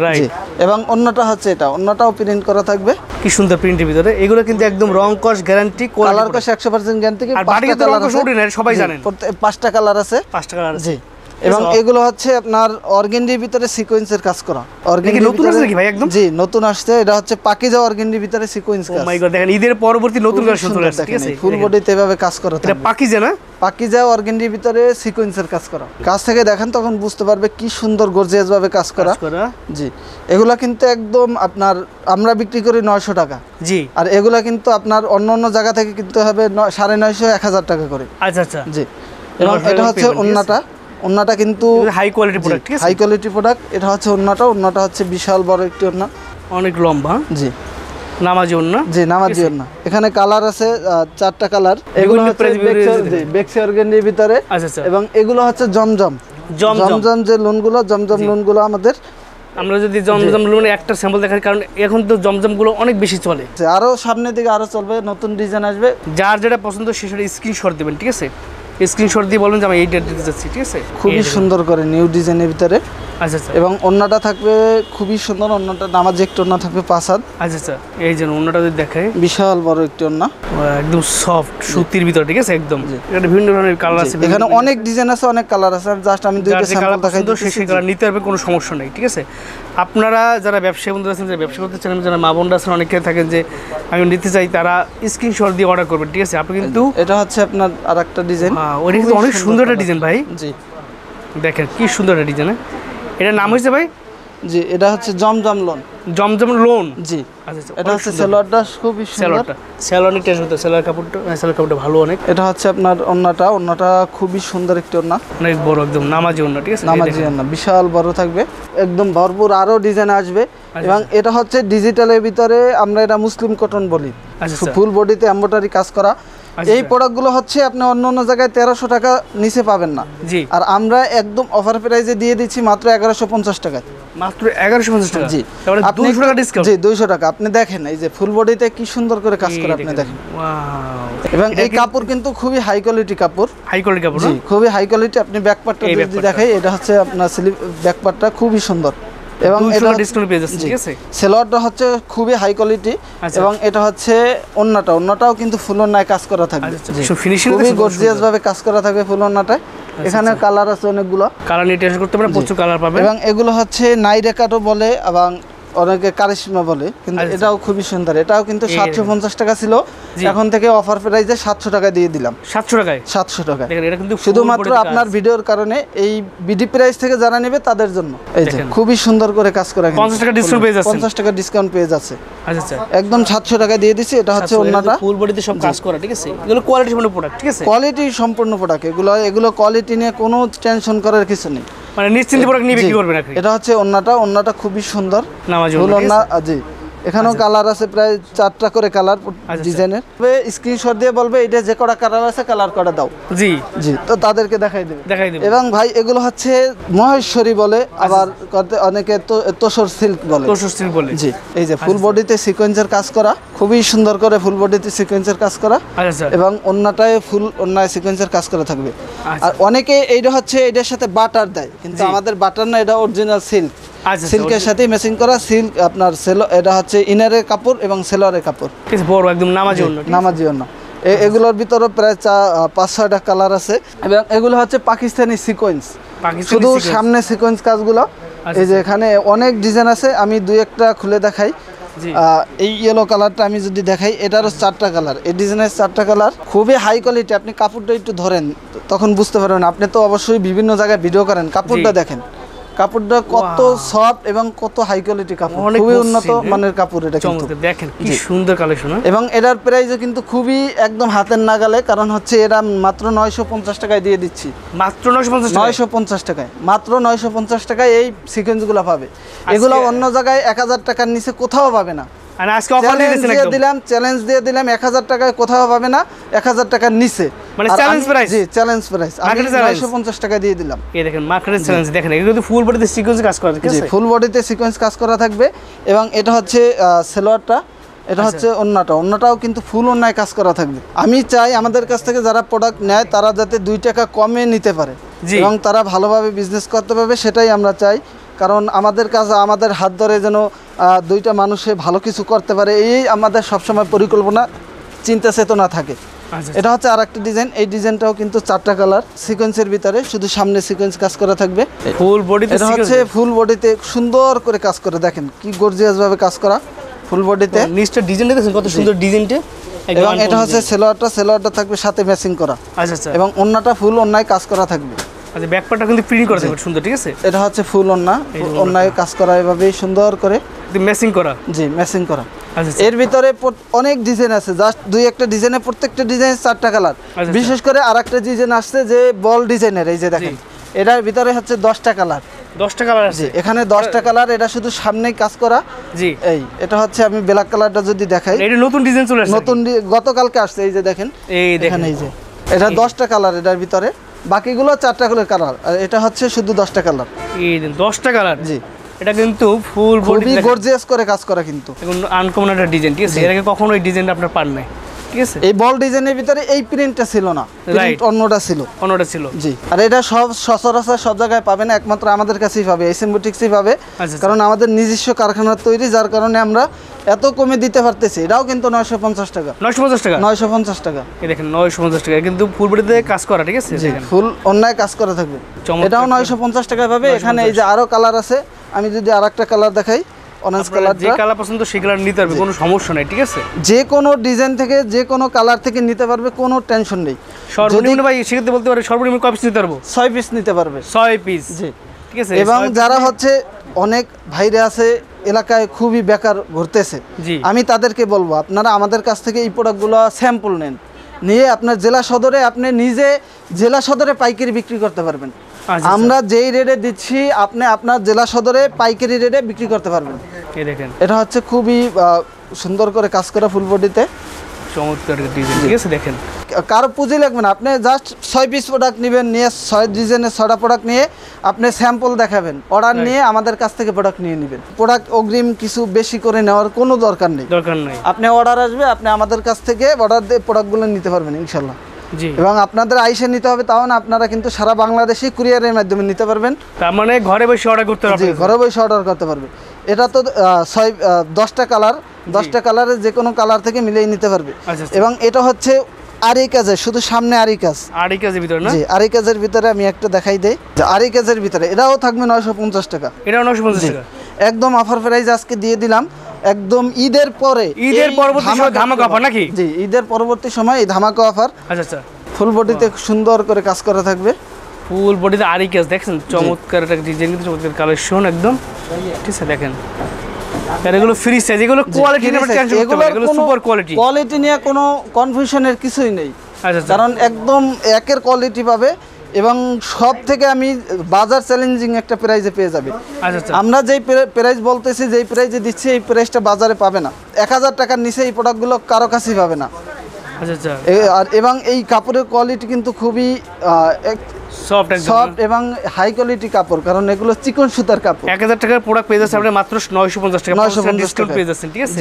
Speaker 1: রাইট। এবং অন্যটা হচ্ছে এটা, অন্যটাও প্রিন্ট করা থাকবে,
Speaker 2: কি সুন্দর প্রিন্টের ভিতরে। এগুলো কিন্তু একদম রং কস গ্যারান্টি,
Speaker 1: কালার কস 100% গ্যারান্টি।
Speaker 2: আর বাটিকে তো রং কস উঠে না, সবাই জানেন।
Speaker 1: 5টা কালার আছে,
Speaker 2: 5টা কালার আছে।
Speaker 1: এবং এগুলো হচ্ছে আপনার অর্গেন্ডির ভিতরে সিকোয়েন্সের কাজ করা।
Speaker 2: অর্গেন্ডি নতুন আসছে নাকি ভাই? একদম
Speaker 1: জি, নতুন আসছে। এটা হচ্ছে পাকিজা অর্গেন্ডির ভিতরে সিকোয়েন্স কাজ।
Speaker 2: ও মাই গড, দেখেন ঈদের পরবর্তী নতুন কালেকশন চলে আসছে, ঠিক আছে।
Speaker 1: ফুল বডিতে এভাবে কাজ করা থাকে।
Speaker 2: এটা পাকিজা না?
Speaker 1: পাকিজা অর্গেন্ডির ভিতরে সিকোয়েন্সের কাজ করা। কাজ থেকে দেখেন তখন বুঝতে পারবে কি সুন্দর গর্জিয়াস ভাবে কাজ করা। জি, এগুলা কিন্তু একদম আপনার আমরা বিক্রি করি 900 টাকা।
Speaker 2: জি,
Speaker 1: আর এগুলা কিন্তু আপনার অন্য অন্য জায়গা থেকে কিনতে হবে 950-1000 টাকা করে।
Speaker 2: আচ্ছা আচ্ছা।
Speaker 1: জি, এবং এটা হচ্ছে ওন্নাটা কিন্তু
Speaker 2: হাই কোয়ালিটি প্রোডাক্ট, ঠিক আছে,
Speaker 1: হাই কোয়ালিটি প্রোডাক্ট। এটা হচ্ছে ওন্নাটা হচ্ছে বিশাল বড় একটি ওন্না,
Speaker 2: অনেক লম্বা।
Speaker 1: জি,
Speaker 2: নামাজি ওন্না।
Speaker 1: জি, নামাজি ওন্না। এখানে কালার আছে 4টা কালার। এগুলো হচ্ছে বেক্সি অর্গেন্ডির ভিতরে।
Speaker 2: আচ্ছা আচ্ছা।
Speaker 1: এবং এগুলো হচ্ছে জমজম যে লোনগুলো, জমজম লোনগুলো আমাদের।
Speaker 2: আমরা যদি জমজম লোনের একটা স্যাম্পল দেখাই, কারণ এখন তো জমজমগুলো অনেক বেশি চলে,
Speaker 1: আরো সামনের দিকে আরো চলবে, নতুন ডিজাইন আসবে।
Speaker 2: যার যেটা পছন্দ সে সেটা স্ক্রিনশট দিবেন, ঠিক আছে। স্ক্রিনশট দিয়ে বলবেন যে আমি এইটা দিতে চাচ্ছি, ঠিক আছে।
Speaker 1: খুবই সুন্দর করে নিউ ডিজাইনের ভিতরে।
Speaker 2: আচ্ছা আচ্ছা।
Speaker 1: এবং ওন্নাটা থাকবে খুবই সুন্দর, ওন্নাটা নামাজি একটু ওন্না থাকবে 5 হাত।
Speaker 2: আচ্ছা আচ্ছা। এই যে ওন্নাটা যদি দেখাই,
Speaker 1: বিশাল বড় একটি ওন্না,
Speaker 2: একদম সফট সুতির ভিতরে, ঠিক আছে, একদম। এটা বিভিন্ন ধরনের কালার আছে,
Speaker 1: এখানে অনেক ডিজাইন আছে, অনেক কালার আছে। জাস্ট আমি দুইটা স্যাম্পল দেখাই দিচ্ছি,
Speaker 2: সেই কালার নিতে পারবে, কোনো সমস্যা নেই, ঠিক আছে। আপনারা যারা ব্যবসায়ী বন্ধুরা আছেন, যারা ব্যবসা করতে চান, যারা মা বোনরা আছেন, অনেকে থাকেন যে আমি নিতে চাই, তারা স্ক্রিনশট দিয়ে অর্ডার করবেন, ঠিক আছে। আপনি কিন্তু
Speaker 1: এটা হচ্ছে আপনার আরেকটা ডিজাইন,
Speaker 2: ওইটা কিন্তু অনেক সুন্দর একটা ডিজাইন ভাই।
Speaker 1: জি,
Speaker 2: দেখেন কি সুন্দর একটা ডিজাইন। এটার নাম হয়েছে ভাই?
Speaker 1: জি, এটা হচ্ছে জমজম লোন।
Speaker 2: জমজম লোন,
Speaker 1: জি।
Speaker 2: আচ্ছা,
Speaker 1: এটা হচ্ছে সেলোয়ারটা খুবই সুন্দর।
Speaker 2: সেলোয়ার অনেক টেস্ট হতো, সেলোয়ার কাপড়টা ভালো অনেক।
Speaker 1: এটা হচ্ছে আপনার ওন্নাটা খুবই সুন্দর একটি ওন্না,
Speaker 2: অনেক বড়, একদম নামাজি ওন্না, ঠিক আছে।
Speaker 1: নামাজি ওন্না বিশাল বড় থাকবে, একদম ভরপুর আরো ডিজাইন আসবে। এবং এটা হচ্ছে ডিজিটালের ভিতরে, আমরা এটা মুসলিম কটন বলি। ফুল বডিতে এমব্রয়ডারি কাজ করা। এই প্রোডাক্টগুলো হচ্ছে আপনি অন্য অন্য জায়গায় 1300 টাকা নিচে পাবেন না।
Speaker 2: জি।
Speaker 1: আর আমরা একদম অফার প্রাইসে দিয়ে দিচ্ছি মাত্র 1150 টাকায়।
Speaker 2: মাত্র 1150 টাকা?
Speaker 1: জি।
Speaker 2: আপনি 200 টাকা ডিসকাউন্ট?
Speaker 1: জি, 200 টাকা। আপনি দেখেন এই যে ফুল বডিতে কি সুন্দর করে কাজ করে, আপনি দেখেন।
Speaker 2: ওয়াও।
Speaker 1: এবং এই কাপড় কিন্তু খুবই হাই কোয়ালিটি কাপড়।
Speaker 2: হাই কোয়ালিটি কাপড়,
Speaker 1: জি খুবই হাই কোয়ালিটি। আপনি ব্যাকপার্টটা যদি দেখাই, এটা হচ্ছে আপনার স্লিভ ব্যাকপার্টটা খুবই সুন্দর এবং এটা
Speaker 2: ডিসকাউন্ট পেয়ে যাচ্ছে, ঠিক আছে।
Speaker 1: সেলোয়ারটা হচ্ছে খুবই হাই কোয়ালিটি এবং এটা হচ্ছে ওন্নাটাও কিন্তু ফুল ওন্নায় কাজ করা থাকবে।
Speaker 2: ফিনিশিং
Speaker 1: খুবই গর্জিয়াস ভাবে কাজ করা থাকবে ফুল ওন্নাটায়। এখানে কালার আছে অনেকগুলো,
Speaker 2: কালার নিয়ে টেস্ট করতে পারেন, প্রচুর কালার পাবেন।
Speaker 1: এবং এগুলো হচ্ছে নাইরা কাটও বলে এবং অনেকে কারিশমা বলে, কিন্তু এটাও খুবই সুন্দর। এটাও কিন্তু 750 টাকা ছিল, এখন থেকে অফার প্রাইসে 700 টাকা দিয়ে দিলাম।
Speaker 2: 700 টাকায়?
Speaker 1: 700 টাকা।
Speaker 2: দেখেন এটা কিন্তু
Speaker 1: শুধুমাত্র আপনার ভিডিওর কারণে, এই বিডি প্রাইস থেকে যারা নেবে তাদের জন্য। এই যে খুবই সুন্দর করে কাজ করা,
Speaker 2: 50 টাকা ডিসকাউন্ট পেয়ে যাচ্ছে।
Speaker 1: 50 টাকা ডিসকাউন্ট পেয়ে যাচ্ছে।
Speaker 2: আচ্ছা,
Speaker 1: একদম 700 টাকা দিয়ে দিছি। এটা হচ্ছে ওন্নাটা,
Speaker 2: ফুল বডিতে সব কাজ করা, ঠিক আছে। এগুলো কোয়ালিটি সম্পন্ন প্রোডাক্ট, ঠিক আছে।
Speaker 1: কোয়ালিটি সম্পূর্ণ প্রোডাক্ট। এগুলো কোয়ালিটি নিয়ে কোনো টেনশন করার কিছু নেই,
Speaker 2: মানে নিশ্চিন্তে প্রোডাক্ট নিয়ে বিক্রি করবেন।
Speaker 1: এটা হচ্ছে ওন্নাটা খুবই সুন্দর
Speaker 2: নামাজি
Speaker 1: ওন্না। জি এখানেও কালার আছে প্রায় 4টা করে কালার ডিজাইনের। স্ক্রিনশট দিয়ে বলবে এটা যে কটা কালার আছে কালার করে দাও।
Speaker 2: জি
Speaker 1: জি, তো তাদেরকে দেখাই দেবে। এবং ভাই এগুলো হচ্ছে মহেশ্বরী বলে, আবার অনেকে তোষর সিল্ক বলে। জি, এই যে ফুল বডিতে সিকোয়েন্সের কাজ করা, খুবই সুন্দর করে ফুল বডিতে সিকোয়েন্সের কাজ করা, এবং ওন্নাটায় ফুল ওন্নায় সিকোয়েন্সের কাজ করা থাকবে। আর অনেকে এইটা হচ্ছে এটার সাথে বাটার দেয়, কিন্তু আমাদের বাটার না, এটা অরিজিনাল সিল্ক। সিল্কের সাথে ম্যাচিং করা সিল্ক আপনার এটা হচ্ছে ইনারের কাপড় এবং সেলোয়ারের কাপড়,
Speaker 2: বড় একদম নামাজি ওন্না।
Speaker 1: এগুলোর ভিতরে প্রায় 5-6টা কালার আছে, এবং এগুলো হচ্ছে পাকিস্তানি সিকোয়েন্স, শুধু সামনে সিকোয়েন্স কাজগুলো। এই যে এখানে অনেক ডিজাইন আছে, আমি 2-1টা খুলে দেখাই। এই ইয়েলো কালারটা আমি যদি দেখাই, এটারও 4টা কালার, এই ডিজাইনের 4টা কালার, খুবই হাই কোয়ালিটি। আপনি কাপড়টা একটু ধরেন তখন বুঝতে পারবেন। আপনি তো অবশ্যই বিভিন্ন জায়গায় ভিডিও করেন, কাপড়টা দেখেন, কাপড়টা কত সফট এবং কত হাই কোয়ালিটি কাপড়, খুবই উন্নত মানের কাপড় এটা কিন্তু।
Speaker 2: দেখেন কি সুন্দর কালেকশন।
Speaker 1: এবং এটার প্রাইসও কিন্তু খুবই একদম হাতের নাগালে, কারণ হচ্ছে এরা মাত্র 950 টাকায় দিয়ে দিচ্ছি।
Speaker 2: মাত্র 950
Speaker 1: টাকায়, মাত্র 950 টাকায় এই সিকোয়েন্সগুলো পাবে। এগুলো অন্য জায়গায় 1000 টাকার নিচে কোথাও পাবে না।
Speaker 2: আর আজকে অফার
Speaker 1: চ্যালেঞ্জ দিয়ে দিলাম 1000 টাকায় কোথাও পাবে না, 1000 টাকার নিচে,
Speaker 2: মানে চ্যালেঞ্জ প্রাইস।
Speaker 1: জি চ্যালেঞ্জ প্রাইস, আমি 950 টাকা দিয়ে দিলাম।
Speaker 2: এই দেখেন মার্কেটের চ্যালেঞ্জ, দেখেন এগুলো কিন্তু ফুল বডিতে সিকোয়েন্স কাজ করা থাকে।
Speaker 1: জি ফুল বডিতে সিকোয়েন্স কাজ করা থাকবে। এবং এটা হচ্ছে সেলোয়ারটা, এটা হচ্ছে ওন্নাটাও কিন্তু ফুল ওন্নায় কাজ করা থাকবে। আমি চাই আমাদের কাছ থেকে যারা প্রোডাক্ট নেয় তারা যাতে 2 টাকা কমে নিতে পারে এবং তারা ভালোভাবে বিজনেস করতে পারবে, সেটাই আমরা চাই। কারণ আমাদের কাছে আমাদের হাত ধরে যেন 2টা মানুষে ভালো কিছু করতে পারে, এই আমাদের সবসময় পরিকল্পনা, চিন্তা চেতনা থাকে। এটা হচ্ছে আরেকটা ডিজাইন, এই ডিজাইনটাও কিন্তু 4টা কালার সিকোয়েন্সের ভিতরে, শুধু সামনে সিকোয়েন্স কাজ করা থাকবে।
Speaker 2: ফুল বডিতে
Speaker 1: এটা হচ্ছে ফুল বডিতে সুন্দর করে কাজ করে, দেখেন কি গর্জিয়াস ভাবে কাজ করা ফুল বডিতে।
Speaker 2: নিচটা ডিজাইনটা দেখেন কত সুন্দর ডিজাইনটা।
Speaker 1: এবং এটা হচ্ছে সেলোয়ারটা থাকবে সাথে ম্যাচিং করা।
Speaker 2: আচ্ছা,
Speaker 1: এবং ওন্নাটা ফুল ওন্নায় কাজ করা থাকবে।
Speaker 2: আচ্ছা, ব্যাকপার্টটা কিন্তু প্রিন্ট করা থাকবে সুন্দর, ঠিক আছে।
Speaker 1: এটা হচ্ছে ফুল ওন্নায় কাজ করা এভাবেই সুন্দর করে
Speaker 2: ম্যাচিং করা।
Speaker 1: জি ম্যাচিং করা। এর ভিতরে অনেক ডিজাইন আছে, জাস্ট 2-1টা ডিজাইনে, প্রত্যেকটা ডিজাইন 4টা কালার। বিশেষ করে আরেকটা ডিজাইন আসছে যে বল ডিজাইনের, এই যে দেখেন এটার ভিতরে হচ্ছে 10টা কালার।
Speaker 2: 10টা কালার আছে
Speaker 1: এখানে, 10টা কালার। এটা শুধু সামনেই কাজ করা।
Speaker 2: জি
Speaker 1: এটা হচ্ছে, আমি ব্ল্যাক কালারটা যদি দেখাই,
Speaker 2: এটা নতুন ডিজাইন চলে আসছে,
Speaker 1: নতুন গতকালকে আসছে। এই যে দেখেন, এই যে এটা 10টা কালার এটার ভিতরে, বাকিগুলো 4টা করে কালার, আর এটা হচ্ছে শুধু 10টা কালার।
Speaker 2: এই 10টা কালার।
Speaker 1: জি
Speaker 2: এটা কিন্তু ফুল বডি
Speaker 1: গর্জিয়াস করে কাজ করা, কিন্তু
Speaker 2: এখন আনকমন একটা ডিজাইন, ঠিক আছে। এর আগে কখনো এই ডিজাইনটা আপনার পান নাই, ঠিক আছে।
Speaker 1: এই বল ডিজাইনের ভিতরে এই প্রিন্টটা ছিল না, প্রিন্ট অন্যটা ছিল। জি, আর এটা সব সচরাচর সব জায়গায় পাবে না, একমাত্র আমাদের কাছেই পাবে, এসএম বুটিক্সই পাবে। কারণ আমাদের নিজস্ব কারখানার তৈরি, যার কারণে আমরা এত কমে দিতে পারতেছি। এটাও কিন্তু 950 টাকা। 950 টাকা।
Speaker 2: এই দেখেন 950 টাকা, কিন্তু ফুল বডিতে কাজ করা, ঠিক আছে।
Speaker 1: ফুল অন্যায় কাজ করা থাকবে, এটাও 950 টাকায় পাবে। এখানে এই যে আরো কালার আছে, আমি যদি আরেকটা কালার দেখাই, অরেঞ্জ কালার,
Speaker 2: যে কালার পছন্দ সেই কালার নিতে পারবে, কোনো সমস্যা নাই, ঠিক আছে।
Speaker 1: যে কোনো ডিজাইন থেকে যে কোনো কালার থেকে নিতে পারবে, কোনো টেনশন নেই।
Speaker 2: সর্বনিম্ন ভাই সেক্ষেত্রে বলতে পারে সর্বনিম্ন কয় পিস নিতে পারবো?
Speaker 1: 6 পিস নিতে পারবে।
Speaker 2: 6 পিস,
Speaker 1: জি
Speaker 2: ঠিক আছে।
Speaker 1: এবং যারা হচ্ছে অনেক ভাইরে আছে এলাকায় খুবই বেকার ঘুরতেছে, আমি তাদেরকে বলবো আপনারা আমাদের কাছ থেকে এই প্রোডাক্টগুলো স্যাম্পল নেন, নিয়ে আপনার জেলা সদরে আপনি নিজে জেলা সদরে পাইকারি বিক্রি করতে পারবেন। আমরা যেই রেটে দিচ্ছি আপনি আপনার জেলা সদরে পাইকারি রেটে বিক্রি করতে পারবেন।
Speaker 2: দেখেন
Speaker 1: এটা হচ্ছে খুবই সুন্দর করে কাজ করা ফুল বডিতে,
Speaker 2: চমৎকার ডিজাইন, ঠিক আছে। দেখেন
Speaker 1: কারো পুঁজি লাগবে না, আপনি জাস্ট 6 পিস প্রোডাক্ট নেবেন, নিয়ে 6 ডিজাইনের 6টা প্রোডাক্ট নিয়ে আপনি স্যাম্পল দেখাবেন, অর্ডার নিয়ে আমাদের কাছ থেকে প্রোডাক্ট নিয়ে নেবেন। প্রোডাক্ট অগ্রিম কিছু বেশি করে নেওয়ার কোনো দরকার নেই। আপনি অর্ডার আসবে, আপনি আমাদের কাছ থেকে অর্ডার দিয়ে প্রোডাক্টগুলো নিতে পারবেন ইনশাল্লাহ।
Speaker 2: জি।
Speaker 1: এবং আপনাদের আইসে নিতে হবে, তাও না, আপনারা কিন্তু সারা বাংলাদেশে কুরিয়ারের মাধ্যমে নিতে পারবেন।
Speaker 2: তার মানে ঘরে বসে অর্ডার করতে পারবেন?
Speaker 1: জি, ঘরে বসে অর্ডার করতে পারবে। এটা তো 10টা কালার, 10টা কালারের যে কোনো কালার থেকে মিলিয়ে নিতে পারবে। এবং এটা হচ্ছে আড়াই কাজের, শুধু সামনে আড়াই কাজ,
Speaker 2: আড়াই কাজের ভিতরে না?
Speaker 1: জি, আড়াই কাজের ভিতরে আমি একটা দেখাই দেই। আড়াই কাজের ভিতরে এটাও থাকবে 950 টাকা।
Speaker 2: এটাও 950 টাকা
Speaker 1: একদম অফার প্রাইস আজকে দিয়ে দিলাম, একদম ঈদের পরে,
Speaker 2: ঈদের পরবর্তী সময় ধামাকা অফার নাকি?
Speaker 1: জি, ঈদের পরবর্তী সময় এই ধামাকা অফার।
Speaker 2: আচ্ছা।
Speaker 1: ফুল বডিতে সুন্দর করে কাজ করা থাকবে।
Speaker 2: ফুল বডিতে আড়াই কাজ, দেখেন চমৎকার একটা ডিজাইন, কিন্তু চমৎকার কালেকশন একদম, ঠিক আছে। দেখেন এগুলো ফ্রি সাইজ, এগুলো কোয়ালিটি নিয়ে টেনশন করতে হবে, এগুলো সুপার কোয়ালিটি,
Speaker 1: কোয়ালিটি নিয়ে কোনো কনফিউশনের কিছুই নেই।
Speaker 2: আচ্ছা,
Speaker 1: কারণ একদম একের কোয়ালিটি পাবে এবং সব থেকে আমি বাজার চ্যালেঞ্জিং একটা প্রাইজে পেয়ে যাবে।
Speaker 2: আচ্ছা,
Speaker 1: আমরা যেই প্রাইস বলতেছি, যেই প্রাইজে দিচ্ছি, এই প্রাইসটা বাজারে পাবে না। 1000 টাকার নিচে এই প্রোডাক্টগুলো কারো কাছেই পাবে না।
Speaker 2: আচ্ছা।
Speaker 1: আর এবং এই কাপড়ের কোয়ালিটি কিন্তু খুবই সফট এবং হাই কোয়ালিটি কাপড়, কারণ এগুলো চিকন সুতার কাপড়।
Speaker 2: 1000 টাকার প্রোডাক্ট পেয়ে যাচ্ছে আপনি মাত্র 950 টাকা, 950 ডিসকাউন্ট পেয়ে যাচ্ছেন, ঠিক আছে।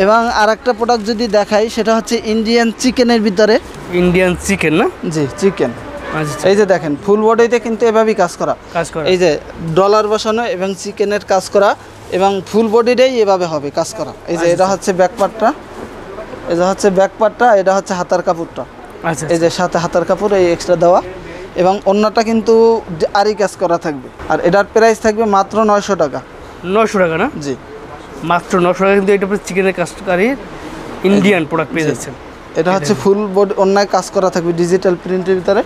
Speaker 1: এবং আরেকটা প্রোডাক্ট যদি দেখাই, সেটা হচ্ছে ইন্ডিয়ান চিকেনের ভিতরে।
Speaker 2: ইন্ডিয়ান চিকেন না?
Speaker 1: জি, চিকেন।
Speaker 2: আচ্ছা,
Speaker 1: এই যে দেখেন ফুল বডিতে কিন্তু এভাবেই কাজ করা, এই যে ডলার বসানো এবং চিকেনের কাজ করা, এবং ফুল বডিটাই এভাবে হবে কাজ করা। এই যে এটা হচ্ছে ব্যাক পার্টটা, এটা হচ্ছে ব্যাক পার্টটা, এটা হচ্ছে হাতার কাপড়টা।
Speaker 2: আচ্ছা,
Speaker 1: এই যে সাথে হাতার কাপড় এই এক্সট্রা দেওয়া, এবং অন্যটা কিন্তু আরই কাজ করা থাকবে। আর এটার প্রাইস থাকবে মাত্র 900 টাকা।
Speaker 2: 900 টাকা না?
Speaker 1: জি,
Speaker 2: মাত্র 900 টাকা কিন্তু এটা চিকেনের কাজকারী ইন্ডিয়ান প্রোডাক্ট পেয়ে যাচ্ছেন।
Speaker 1: এটা হচ্ছে ফুল বডি অন্যায় কাজ করা থাকবে ডিজিটাল প্রিন্টের ভিতরে,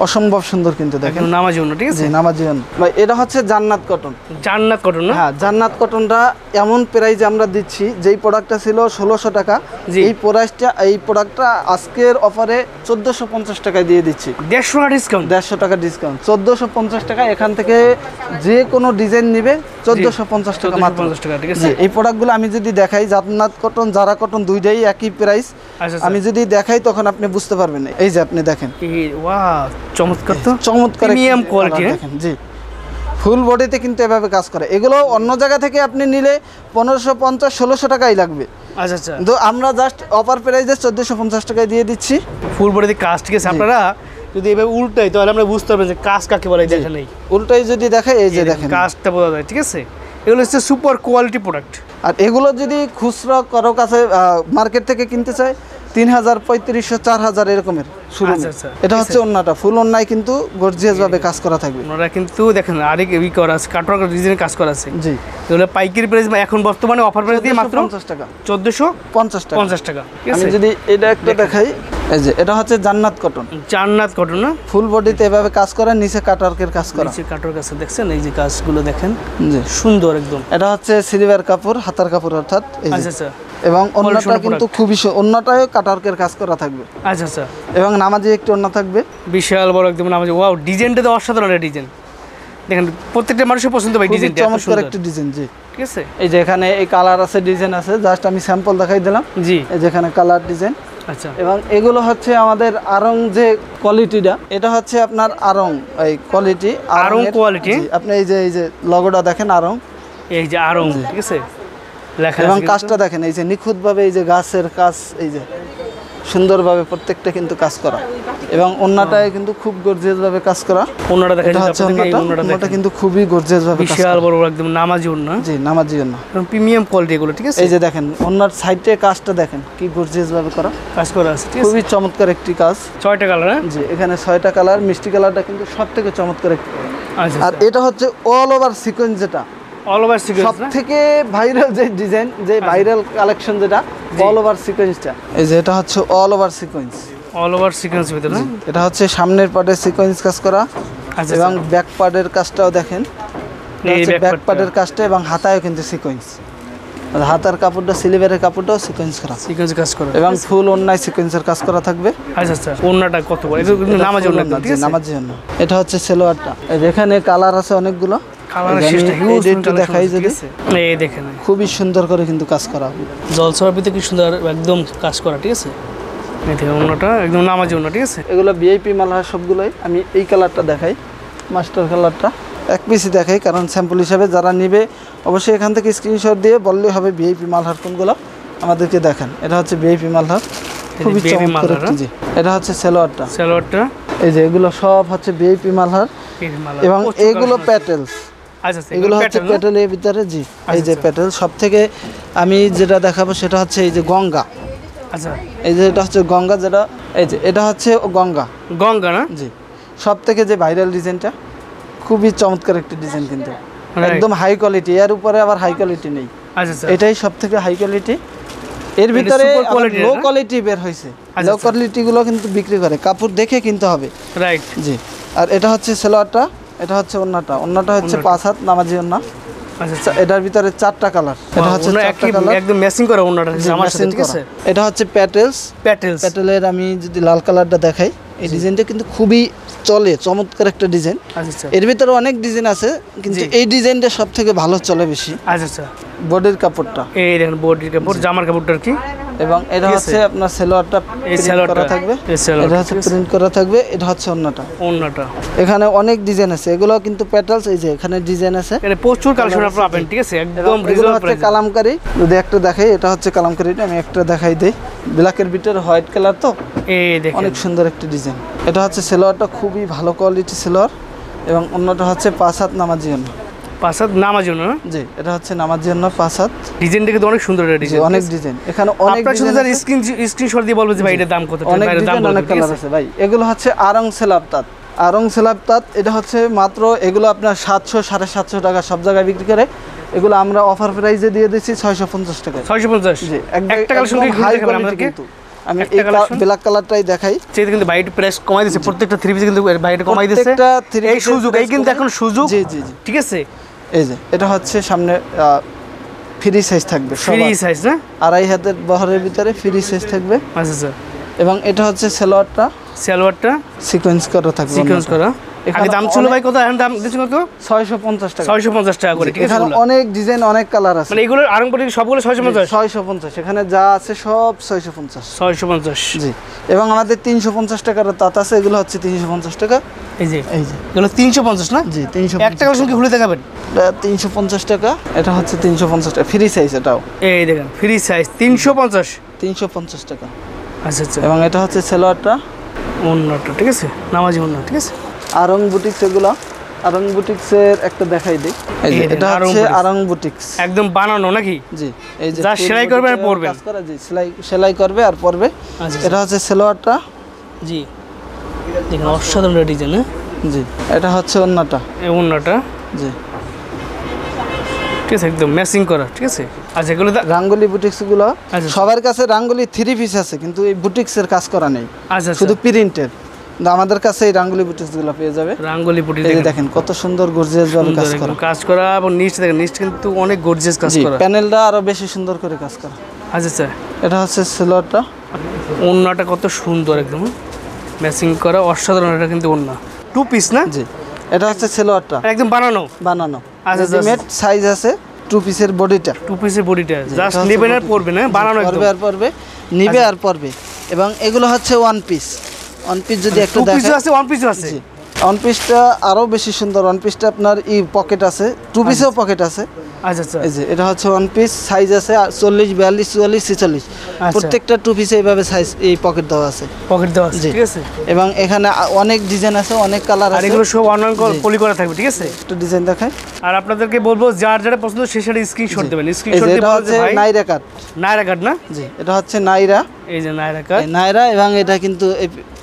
Speaker 1: অসম্ভব সুন্দর কিন্তু দেখেন,
Speaker 2: নামাজি অন্য, ঠিক আছে।
Speaker 1: নামাজি অন্য ভাই, এটা হচ্ছে জান্নাত কটন।
Speaker 2: জান্নাত কটন না?
Speaker 1: হ্যাঁ, জান্নাত কটনটা এমন প্রাইজে আমরা দিচ্ছি, যেই প্রোডাক্টটা ছিল 1600 টাকা, এই প্রোডাক্টটা আজকের অফারে 1450 টাকায় দিয়ে দিচ্ছি।
Speaker 2: 150 ডিসকাউন্ট,
Speaker 1: 150 টাকা ডিসকাউন্ট, 1450 টাকা। এখান থেকে যে কোনো ডিজাইন নিবে 1450 টাকা মাত্র,
Speaker 2: 1450 টাকা, ঠিক আছে।
Speaker 1: এই প্রোডাক্টগুলো আমি যদি দেখাই, জান্নাত কটন, জারা কটন, দুইটাই একই প্রাইস। আমি যদি দেখাই তখন আপনি বুঝতে পারবেন। এই যে আপনি দেখেন,
Speaker 2: ওয়াও, চমৎকার, তো
Speaker 1: চমৎকার
Speaker 2: প্রিমিয়াম কোয়ালিটি
Speaker 1: দেখেন। জি, ফুল বডিতে কিন্তু এভাবে কাজ করে। এগুলো অন্য জায়গা থেকে আপনি নিলে 1550-1600 টাকাই লাগবে।
Speaker 2: আচ্ছা।
Speaker 1: কিন্তু আমরা জাস্ট অফার প্রাইসে 1450 টাকায় দিয়ে দিচ্ছি।
Speaker 2: ফুল বডিতে কাজ, ঠিক আছে। আপনারা যদি এভাবে উল্টাই তাহলে আমরা বুঝতে পারবেন যে কাজ কাকে বলে। দেখেন এই
Speaker 1: উল্টাই যদি দেখাই, এই যে দেখেন
Speaker 2: কাজটা বোঝা যায়, ঠিক আছে। এগুলো হচ্ছে সুপার কোয়ালিটি প্রোডাক্ট।
Speaker 1: আর এগুলো যদি খুচরা কারো কাছে মার্কেট থেকে কিনতে চায় 3000, 3500, 4000 এরকমের শুরু। এটা হচ্ছে ওন্নাটা, ফুল ওন্নায় কিন্তু গর্জিয়াস ভাবে কাজ করা থাকবে।
Speaker 2: ওনারা কিন্তু দেখেন আরেক ই করা আছে, কাটওয়ার্ক ডিজাইনের কাজ করা আছে।
Speaker 1: জি,
Speaker 2: এগুলো পাইকারি প্রাইস এখন বর্তমানে অফার প্রাইস দিয়ে মাত্র
Speaker 1: 50 টাকা,
Speaker 2: 1450 টাকা।
Speaker 1: আমি যদি এটা একটা দেখাই, এই যে এটা হচ্ছে জান্নাত কটন।
Speaker 2: জান্নাত কটন না?
Speaker 1: ফুল বডিতে এভাবে কাজ করা, নিচে কাটওয়ার্কের কাজ করা,
Speaker 2: নিচে কাটওয়ার্ক আছে, দেখছেন এই যে কাজগুলো দেখেন,
Speaker 1: জি,
Speaker 2: সুন্দর একদম।
Speaker 1: এটা হচ্ছে সিলভার কাপড়, হাতার কাপড় অর্থাৎ, এই যে।
Speaker 2: আচ্ছা।
Speaker 1: এবং অন্যটা কিন্তু খুবই অন্যটাও কাটওয়ার্কের কাজ করা থাকবে।
Speaker 2: আচ্ছা।
Speaker 1: এবং নামাজি একটু অন্য থাকবে,
Speaker 2: বিশাল বড় একদম নামাজি। ওয়াও, ডিজাইনটা তো অসাধারণ ডিজাইন। দেখেন প্রত্যেকটা মানুষের পছন্দ হয় ডিজাইনটা,
Speaker 1: চমৎকার একটা ডিজাইন। জি,
Speaker 2: ঠিক আছে।
Speaker 1: এই যে এখানে এই কালার আছে, ডিজাইন আছে, জাস্ট আমি স্যাম্পল দেখাই দিলাম।
Speaker 2: জি,
Speaker 1: এই যেখানে কালার ডিজাইন।
Speaker 2: আচ্ছা।
Speaker 1: এবং এগুলো হচ্ছে আমাদের আরং যে কোয়ালিটিটা, এটা হচ্ছে আপনার আরং এই কোয়ালিটি,
Speaker 2: আরং কোয়ালিটি।
Speaker 1: আপনি এই যে লগোটা দেখেন, আরং,
Speaker 2: এই যে আরং, ঠিক আছে লেখা।
Speaker 1: এবং কাজটা দেখেন, এই যে নিখুঁতভাবে এই যে গাছের কাজ, এই যে সুন্দরভাবে প্রত্যেকটা কিন্তু কাজ করা, এবং ওন্নাটায় কিন্তু খুব গর্জিয়াস ভাবে কাজ করা।
Speaker 2: ওন্নাটা দেখেন,
Speaker 1: ওন্নাটা কিন্তু খুবই গর্জিয়াস ভাবে
Speaker 2: বিশাল বড় একদম নামাজি ওন্না।
Speaker 1: জি, নামাজি ওন্না,
Speaker 2: প্রিমিয়াম কোয়ালিটি এগুলো, ঠিক আছে।
Speaker 1: এই যে দেখেন ওন্নার সাইডে কাজটা দেখেন কি গর্জিয়াস ভাবে করা,
Speaker 2: কাজ করা আছে, ঠিক আছে।
Speaker 1: খুবই চমৎকার একটি কাজ।
Speaker 2: 6টা কালার।
Speaker 1: জি, এখানে 6টা কালার, মিষ্টি কালারটা কিন্তু সবথেকে চমৎকার একটি।
Speaker 2: আচ্ছা।
Speaker 1: আর এটা হচ্ছে অল ওভার সিকোয়েন্স, যেটা
Speaker 2: অল ওভার সিকোয়েন্স,
Speaker 1: সবথেকে ভাইরাল যে ডিজাইন, যে ভাইরাল কালেকশন, যেটা অল ওভার সিকোয়েন্সটা। এই যে এটা হচ্ছে all over sequence,
Speaker 2: all over sequence ভিতরে।
Speaker 1: এটা হচ্ছে সামনের পার্টের সিকোয়েন্স কাজ করা, এবং ব্যাক পার্টের কাজটাও দেখেন, ব্যাক পার্টের কাজটা, এবং হাতায়ও কিন্তু সিকোয়েন্স, হাতার কাপড়টা, সিলিভারের কাপড়টাও সিকোয়েন্স করা,
Speaker 2: সিকোয়েন্স কাজ করা,
Speaker 1: এবং ফুল ওন্নায় সিকোয়েন্সের কাজ করা থাকবে।
Speaker 2: আচ্ছা। ওন্নাটা কত বড়, এটা কিন্তু নামাজি ওন্না, ঠিক আছে,
Speaker 1: নামাজি ওন্না। এটা হচ্ছে সালোয়ারটা, এখানে কালার আছে অনেকগুলো,
Speaker 2: কালার শেষটা হিউজ
Speaker 1: একটু দেখাই যদি।
Speaker 2: এই দেখেন
Speaker 1: খুবই সুন্দর করে কিন্তু কাজ করা,
Speaker 2: জলছার ভিতরে কি সুন্দর একদম কাজ করা, ঠিক আছে। এই দেখেন ওন্নাটা একদম নামাজি ওন্না, ঠিক আছে।
Speaker 1: এগুলো ভিআইপি মাল হয় সবগুলোই। আমি এই কালারটা দেখাই, মাস্টার কালারটা এক পিসই দেখাই, কারণ স্যাম্পল হিসাবে যারা নেবে অবশ্যই এখান থেকে স্ক্রিনশট দিয়ে বললেই হবে ভিআইপি মালহার কোনগুলো আমাদেরকে দেখেন। এটা হচ্ছে ভিআইপি মালহার, খুবই চমৎকার একটি। জি, এটা হচ্ছে সালোয়ারটা। এই যে এগুলো সব হচ্ছে ভিআইপি মালহার এবং এগুলো প্যাটেলস।
Speaker 2: আচ্ছা,
Speaker 1: এগুলো হচ্ছে প্যাটেলের ভিতরে। জি, এই যে প্যাটেল। সব থেকে আমি যেটা দেখাবো সেটা হচ্ছে এই যে গঙ্গা।
Speaker 2: আচ্ছা,
Speaker 1: এই যে এটা হচ্ছে গঙ্গা, যেটা এই যে এটা হচ্ছে গঙ্গা
Speaker 2: না?
Speaker 1: জি, সব থেকে যে ভাইরাল ডিজাইনটা, খুবই চমৎকার একটি ডিজাইন, কিন্তু একদম হাই কোয়ালিটি। এর উপরে আবার হাই কোয়ালিটি নেই।
Speaker 2: আচ্ছা,
Speaker 1: এটাই সব থেকে হাই কোয়ালিটি। এর ভিতরে লো কোয়ালিটি বের হয়েছে। লো কোয়ালিটি গুলো কিন্তু বিক্রি করে, কাপড় দেখে কিনতে হবে।
Speaker 2: রাইট।
Speaker 1: জি, আর এটা হচ্ছে সালোয়ারটা, এটা হচ্ছে ওন্নাটা হচ্ছে 5 হাত নামাজি ওন্না। আচ্ছা, এটার ভিতরে 4টা কালার। এটা হচ্ছে 4টা কালার,
Speaker 2: একদম ম্যাচিং করা ওন্নাটা জামার সাথে, ঠিক আছে।
Speaker 1: এটা হচ্ছে প্যাটেলের। আমি যদি লাল কালারটা দেখাই, এই ডিজাইনটা কিন্তু খুবই চলে, চমৎকার একটা ডিজাইন।
Speaker 2: আচ্ছা,
Speaker 1: এর ভিতরে অনেক ডিজাইন আছে, কিন্তু এই ডিজাইনটা সব থেকে ভালো চলে বেশি।
Speaker 2: আচ্ছা,
Speaker 1: বডির কাপড়টা,
Speaker 2: এই দেখেন বডির কাপড়, জামার কাপড়টা কি।
Speaker 1: এবং এটা হচ্ছে আপনার সালোয়ারটা করা থাকবে, এটা হচ্ছে প্রিন্ট করা থাকবে। এটা হচ্ছে ওন্নাটা। এখানে অনেক ডিজাইন আছে, এগুলো কিন্তু প্যাটেলস। এই যে এখানে ডিজাইন আছে,
Speaker 2: এটা প্রচুর কালেকশন আপনারা পাবেন, ঠিক আছে, একদম রিজনেবল প্রাইসে।
Speaker 1: কালামকারী যদি একটা দেখাই, এটা হচ্ছে কালামকারীটা, আমি একটা দেখাই দেই। ব্ল্যাকের ভিতরে হোয়াইট কালার, তো
Speaker 2: এই দেখেন
Speaker 1: অনেক সুন্দর একটা ডিজাইন। এটা হচ্ছে সালোয়ারটা, খুবই ভালো কোয়ালিটি সালোয়ার, এবং অন্যটা হচ্ছে 5 হাত নামাজি ওন্না।
Speaker 2: 5 হাত নামাজি ওন্না,
Speaker 1: জি, এটা হচ্ছে নামাজি ওন্না 5 হাত।
Speaker 2: ডিজাইনটা কিন্তু অনেক সুন্দর একটা ডিজাইন,
Speaker 1: অনেক ডিজাইন। এখানে অনেক
Speaker 2: ডিজাইন আছে। স্ক্রিনশট দিয়ে বলবো যে ভাই এটার দাম কত,
Speaker 1: অনেক ডিজাইন, অনেক কালার আছে ভাই। এগুলো হচ্ছে আরং সেলাবতাত। এটা হচ্ছে মাত্র, এগুলো আপনার 700 750 টাকা সব জায়গায় বিক্রি করে। এগুলো আমরা অফার প্রাইসে দিয়ে দিচ্ছি 650 টাকা।
Speaker 2: 650।
Speaker 1: জি,
Speaker 2: একটা কালেকশন
Speaker 1: হাই কোয়ালিটি। কিন্তু আমি এই ব্ল্যাক কালারটাই দেখাই।
Speaker 2: সেটা কিন্তু বাইট প্রাইস কমাই দিয়েছে, প্রত্যেকটা 3 পিস কিন্তু বাইট কমাই দিয়েছে। এই সুযোগ, এই কিন্তু এখন সুযোগ।
Speaker 1: জি,
Speaker 2: ঠিক আছে।
Speaker 1: এই যে এটা হচ্ছে সামনে ফ্রি সাইজ থাকবে,
Speaker 2: ফ্রি সাইজ না,
Speaker 1: 2.5 হাতের বহরের ভিতরে ফ্রি সাইজ থাকবে।
Speaker 2: আচ্ছা,
Speaker 1: এবং এটা হচ্ছে সালোয়ারটা সিকোয়েন্স করা থাকবে।
Speaker 2: আগে দাম ছিল ভাই কত, এখন দাম দিচ্ছেন কত?
Speaker 1: 650 টাকা।
Speaker 2: 650 টাকা করে, ঠিক আছে।
Speaker 1: এখানে অনেক ডিজাইন, অনেক কালার আছে।
Speaker 2: মানে এগুলো আরংপুরি সবগুলো
Speaker 1: 650। এখানে যা আছে সব 650। জি, এবং আমাদের 350 টাকার তাঁত আছে, এগুলো হচ্ছে 350 টাকা। এই যে
Speaker 2: এগুলো 350 না?
Speaker 1: জি, 350।
Speaker 2: একটা কালেকশন কি খুলে দেখাবেন?
Speaker 1: এটা 350 টাকা। এটা হচ্ছে 350 টাকা, ফ্রি সাইজ। এটাও
Speaker 2: এই দেখেন ফ্রি সাইজ
Speaker 1: 350 টাকা।
Speaker 2: আচ্ছা,
Speaker 1: এবং এটা হচ্ছে সালোয়ারটা,
Speaker 2: ওন্নাটা, ঠিক আছে, নামাজি ওন্না, ঠিক আছে।
Speaker 1: আরং বুটিক্স, এগুলো আরং বুটিক্সের একটা দেখাই দিই। এই যে এটা হচ্ছে আরং বুটিক্স,
Speaker 2: একদম বানানো নাকি?
Speaker 1: জি, এই যে
Speaker 2: যা সেলাই করবে আর পরবে,
Speaker 1: কাজ করা। জি, সেলাই করবে আর পরবে। এটা হচ্ছে সালোয়ারটা।
Speaker 2: জি, দেখেন অসাধারণ ডিজাইন।
Speaker 1: জি, এটা হচ্ছে ওন্নাটা।
Speaker 2: এই ওন্নাটা, জি, ঠিক আছে, একদম ম্যাচিং করা, ঠিক আছে। আচ্ছা, এগুলো
Speaker 1: রাঙ্গুলি বুটিক্সগুলো সবার কাছে রাঙ্গুলি 3 পিস আছে, কিন্তু এই বুটিক্সের কাজ করা নেই।
Speaker 2: আচ্ছা,
Speaker 1: শুধু প্রিন্টের। কিন্তু আমাদের কাছে এই রাঙ্গুলি বুটিক্সগুলো পেয়ে যাবে।
Speaker 2: রাঙ্গুলি বুটিক্স,
Speaker 1: এই দেখেন কত সুন্দর গর্জিয়াস ভাবে কাজ করা,
Speaker 2: এবং নিচে দেখেন, নিচে কিন্তু অনেক গর্জিয়াস কাজ করা।
Speaker 1: প্যানেলটা আরো বেশি সুন্দর করে কাজ করা।
Speaker 2: আচ্ছা,
Speaker 1: এটা হচ্ছে সালোয়ারটা।
Speaker 2: ওন্নাটা কত সুন্দর, একদম ম্যাচিং করা, অসাধারণ। এটা কিন্তু ওন্না 2 পিস না?
Speaker 1: জি, এটা হচ্ছে সালোয়ারটা, একদম
Speaker 2: বানানো।
Speaker 1: আচ্ছা, রেডিমেড সাইজ আছে। 2 পিসের বডিটা,
Speaker 2: জাস্ট নেবেন আর পরবে না, বানানো
Speaker 1: পরবে, নিবে আর পরবে। এবং এগুলো হচ্ছে 1 পিস যদি একটা দেখেন,
Speaker 2: 1 পিস আছে।
Speaker 1: ওয়ান পিসটা আরো বেশি সুন্দর। ওয়ান পিসটা আপনার পকেট আছে, 2 পিসেও পকেট আছে।
Speaker 2: আচ্ছা,
Speaker 1: এই যে এটা হচ্ছে 1 পিস, সাইজ আছে 40 42 44 46। প্রত্যেকটা 2 পিসে এইভাবে সাইজ, এই পকেট দেওয়া আছে, ঠিক আছে। এবং এখানে অনেক ডিজাইন আছে, অনেক কালার আছে, আর
Speaker 2: এগুলো সব অনলাইন পলি করা থাকবে, ঠিক আছে।
Speaker 1: একটা ডিজাইন দেখাই,
Speaker 2: আর আপনাদেরকে বলবো যার যেটা পছন্দ সে সেটা স্ক্রিনশট দিবেন। স্ক্রিনশট দিয়ে বলবেন যে ভাই
Speaker 1: নাইরা কাট
Speaker 2: না?
Speaker 1: জি, এটা হচ্ছে নাইরা।
Speaker 2: এই যে নাইরা কাট,
Speaker 1: এবং এটা কিন্তু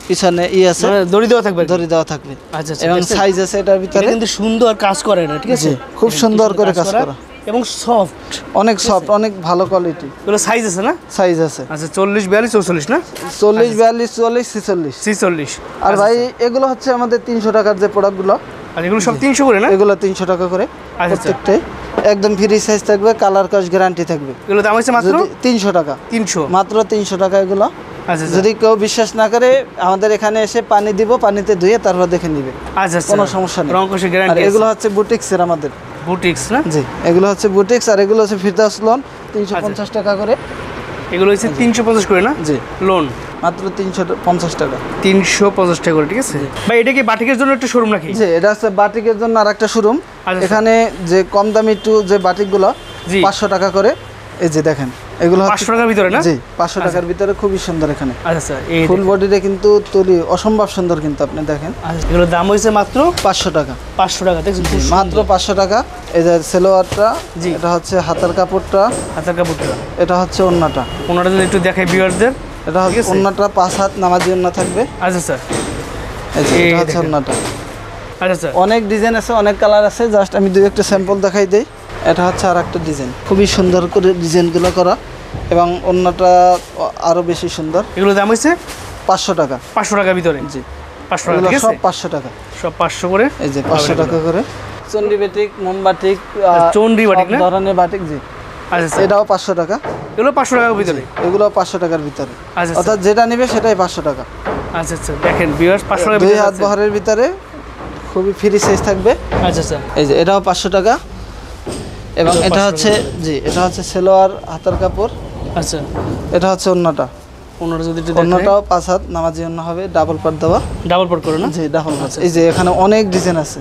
Speaker 1: পিছনে আছে,
Speaker 2: দড়ি দেওয়া থাকবে। আচ্ছা,
Speaker 1: এবং সাইজ আছে এটার ভিতরে,
Speaker 2: কিন্তু সুন্দর কাজ করে না, ঠিক আছে,
Speaker 1: খুব সুন্দর করে কাজ করা,
Speaker 2: এবং সফট,
Speaker 1: অনেক সফট, অনেক ভালো কোয়ালিটি।
Speaker 2: এগুলো সাইজ আছে না?
Speaker 1: সাইজ আছে।
Speaker 2: আচ্ছা, 40 42 44 না?
Speaker 1: 40 42 44 46। আর ভাই এগুলো হচ্ছে আমাদের 300 টাকার যে প্রোডাক্টগুলো,
Speaker 2: আর এগুলো সব 300 করে না?
Speaker 1: এগুলো 300 টাকা করে প্রত্যেকটাই, একদম ফ্রি সাইজ থাকবে, কালার কাজ গ্যারান্টি থাকবে।
Speaker 2: এগুলো দাম হচ্ছে মাত্র
Speaker 1: 300 টাকা। মাত্র 300 টাকা এগুলো। যদি কেউ বিশ্বাস না করে আমাদের এখানে এসে পানি দিব, পানিতে ধুয়ে তারপর দেখে নিবে।
Speaker 2: আচ্ছা,
Speaker 1: কোনো সমস্যা নেই, গ্যারান্টি। এগুলো হচ্ছে বুটিক্সের, আমাদের
Speaker 2: বুটিক্স না?
Speaker 1: জি, এগুলো হচ্ছে বুটিক্স। আর এগুলো হচ্ছে ফিরদাউস লোন, 350 টাকা করে।
Speaker 2: এগুলো হচ্ছে 350 করে না?
Speaker 1: জি,
Speaker 2: লোন।
Speaker 1: মাত্র 350 টাকা।
Speaker 2: 350 টাকা করে, ঠিক আছে ভাই। এটা কি বাটিকের জন্য একটা শোরুম নাকি?
Speaker 1: জি, এটা হচ্ছে বাটিকের জন্য আরেকটা শোরুম।
Speaker 2: আচ্ছা।
Speaker 1: এখানে যে কম দামি একটু যে বাটিকগুলো
Speaker 2: জি।
Speaker 1: 500 টাকা করে, এই যে দেখেন এগুলো
Speaker 2: 500 টাকার ভিতরে না?
Speaker 1: জি, 500 টাকার ভিতরে খুবই সুন্দর। এখানে
Speaker 2: আচ্ছা এই
Speaker 1: ফুল বডিতে কিন্তু তৈরি অসম্ভব সুন্দর, কিন্তু আপনি দেখেন।
Speaker 2: আচ্ছা, এগুলোর দাম হয়েছে মাত্র
Speaker 1: 500 টাকা।
Speaker 2: 500 টাকা, দেখছেন
Speaker 1: মাত্র 500 টাকা। এই যে সেলোয়ারটা,
Speaker 2: জি।
Speaker 1: এটা হচ্ছে হাতার কাপড়টা,
Speaker 2: হাতের কাপড়টা,
Speaker 1: এটা হচ্ছে ওন্নাটা।
Speaker 2: ওনারা যদি একটু দেখাই ভিউয়ারদের।
Speaker 1: এটা হচ্ছে ওন্নাটা 5 হাত নামাজি ওন্না থাকবে।
Speaker 2: আচ্ছা স্যার,
Speaker 1: এই যে
Speaker 2: এই
Speaker 1: এটা হচ্ছে
Speaker 2: দেখেন।
Speaker 1: ওন্নাটা।
Speaker 2: আচ্ছা স্যার,
Speaker 1: অনেক ডিজাইন আছে, অনেক কালার আছে, জাস্ট আমি দুই একটা স্যাম্পল দেখাই দেই। এটা হচ্ছে আরেকটা ডিজাইন, খুবই সুন্দর করে ডিজাইনগুলো করা এবং ওন্নাটা আরো বেশি সুন্দর।
Speaker 2: এগুলোর দাম হয়েছে
Speaker 1: 500 টাকা।
Speaker 2: 500 টাকার ভিতরে।
Speaker 1: জি,
Speaker 2: 500 টাকা,
Speaker 1: এগুলো
Speaker 2: ঠিক
Speaker 1: সব
Speaker 2: আছে,
Speaker 1: 500 টাকা।
Speaker 2: সব 500 করে।
Speaker 1: এই যে 500 টাকা করে চন্ডি বাটিক, মোম বাটিক,
Speaker 2: চন্ডি বাটিক
Speaker 1: সব
Speaker 2: না?
Speaker 1: ধরনের বাটিক। জি,
Speaker 2: আচ্ছা স্যার,
Speaker 1: এটাও 500 টাকা।
Speaker 2: এগুলো 500 টাকার ভিতরে।
Speaker 1: এগুলো 500 টাকার ভিতরে,
Speaker 2: আচ্ছা
Speaker 1: অর্থাৎ যেটা নেবে সেটাই 500 টাকা।
Speaker 2: আচ্ছা আচ্ছা, দেখেন ভিউয়ার্স 500 টাকার
Speaker 1: 2
Speaker 2: ভিতরে
Speaker 1: হাত
Speaker 2: আছে।
Speaker 1: বহরের ভিতরে খুবই ফ্রি সাইজ থাকবে।
Speaker 2: আচ্ছা স্যার,
Speaker 1: এই যে এটাও 500 টাকা এবং
Speaker 2: এটাও
Speaker 1: এটা
Speaker 2: 500
Speaker 1: হচ্ছে, জি, এটা হচ্ছে সেলোয়ার হাতার কাপড়,
Speaker 2: আচ্ছা
Speaker 1: এটা হচ্ছে ওন্নাটা।
Speaker 2: ওনারা যদি একটু দেখায়।
Speaker 1: ওন্নাটাও 5 হাত নামাজি ওন্না হবে, ডাবল পাট দেওয়া।
Speaker 2: ডাবল পাট করে না?
Speaker 1: জি, ডাবল পাট। এই যে এখানে অনেক ডিজাইন আছে।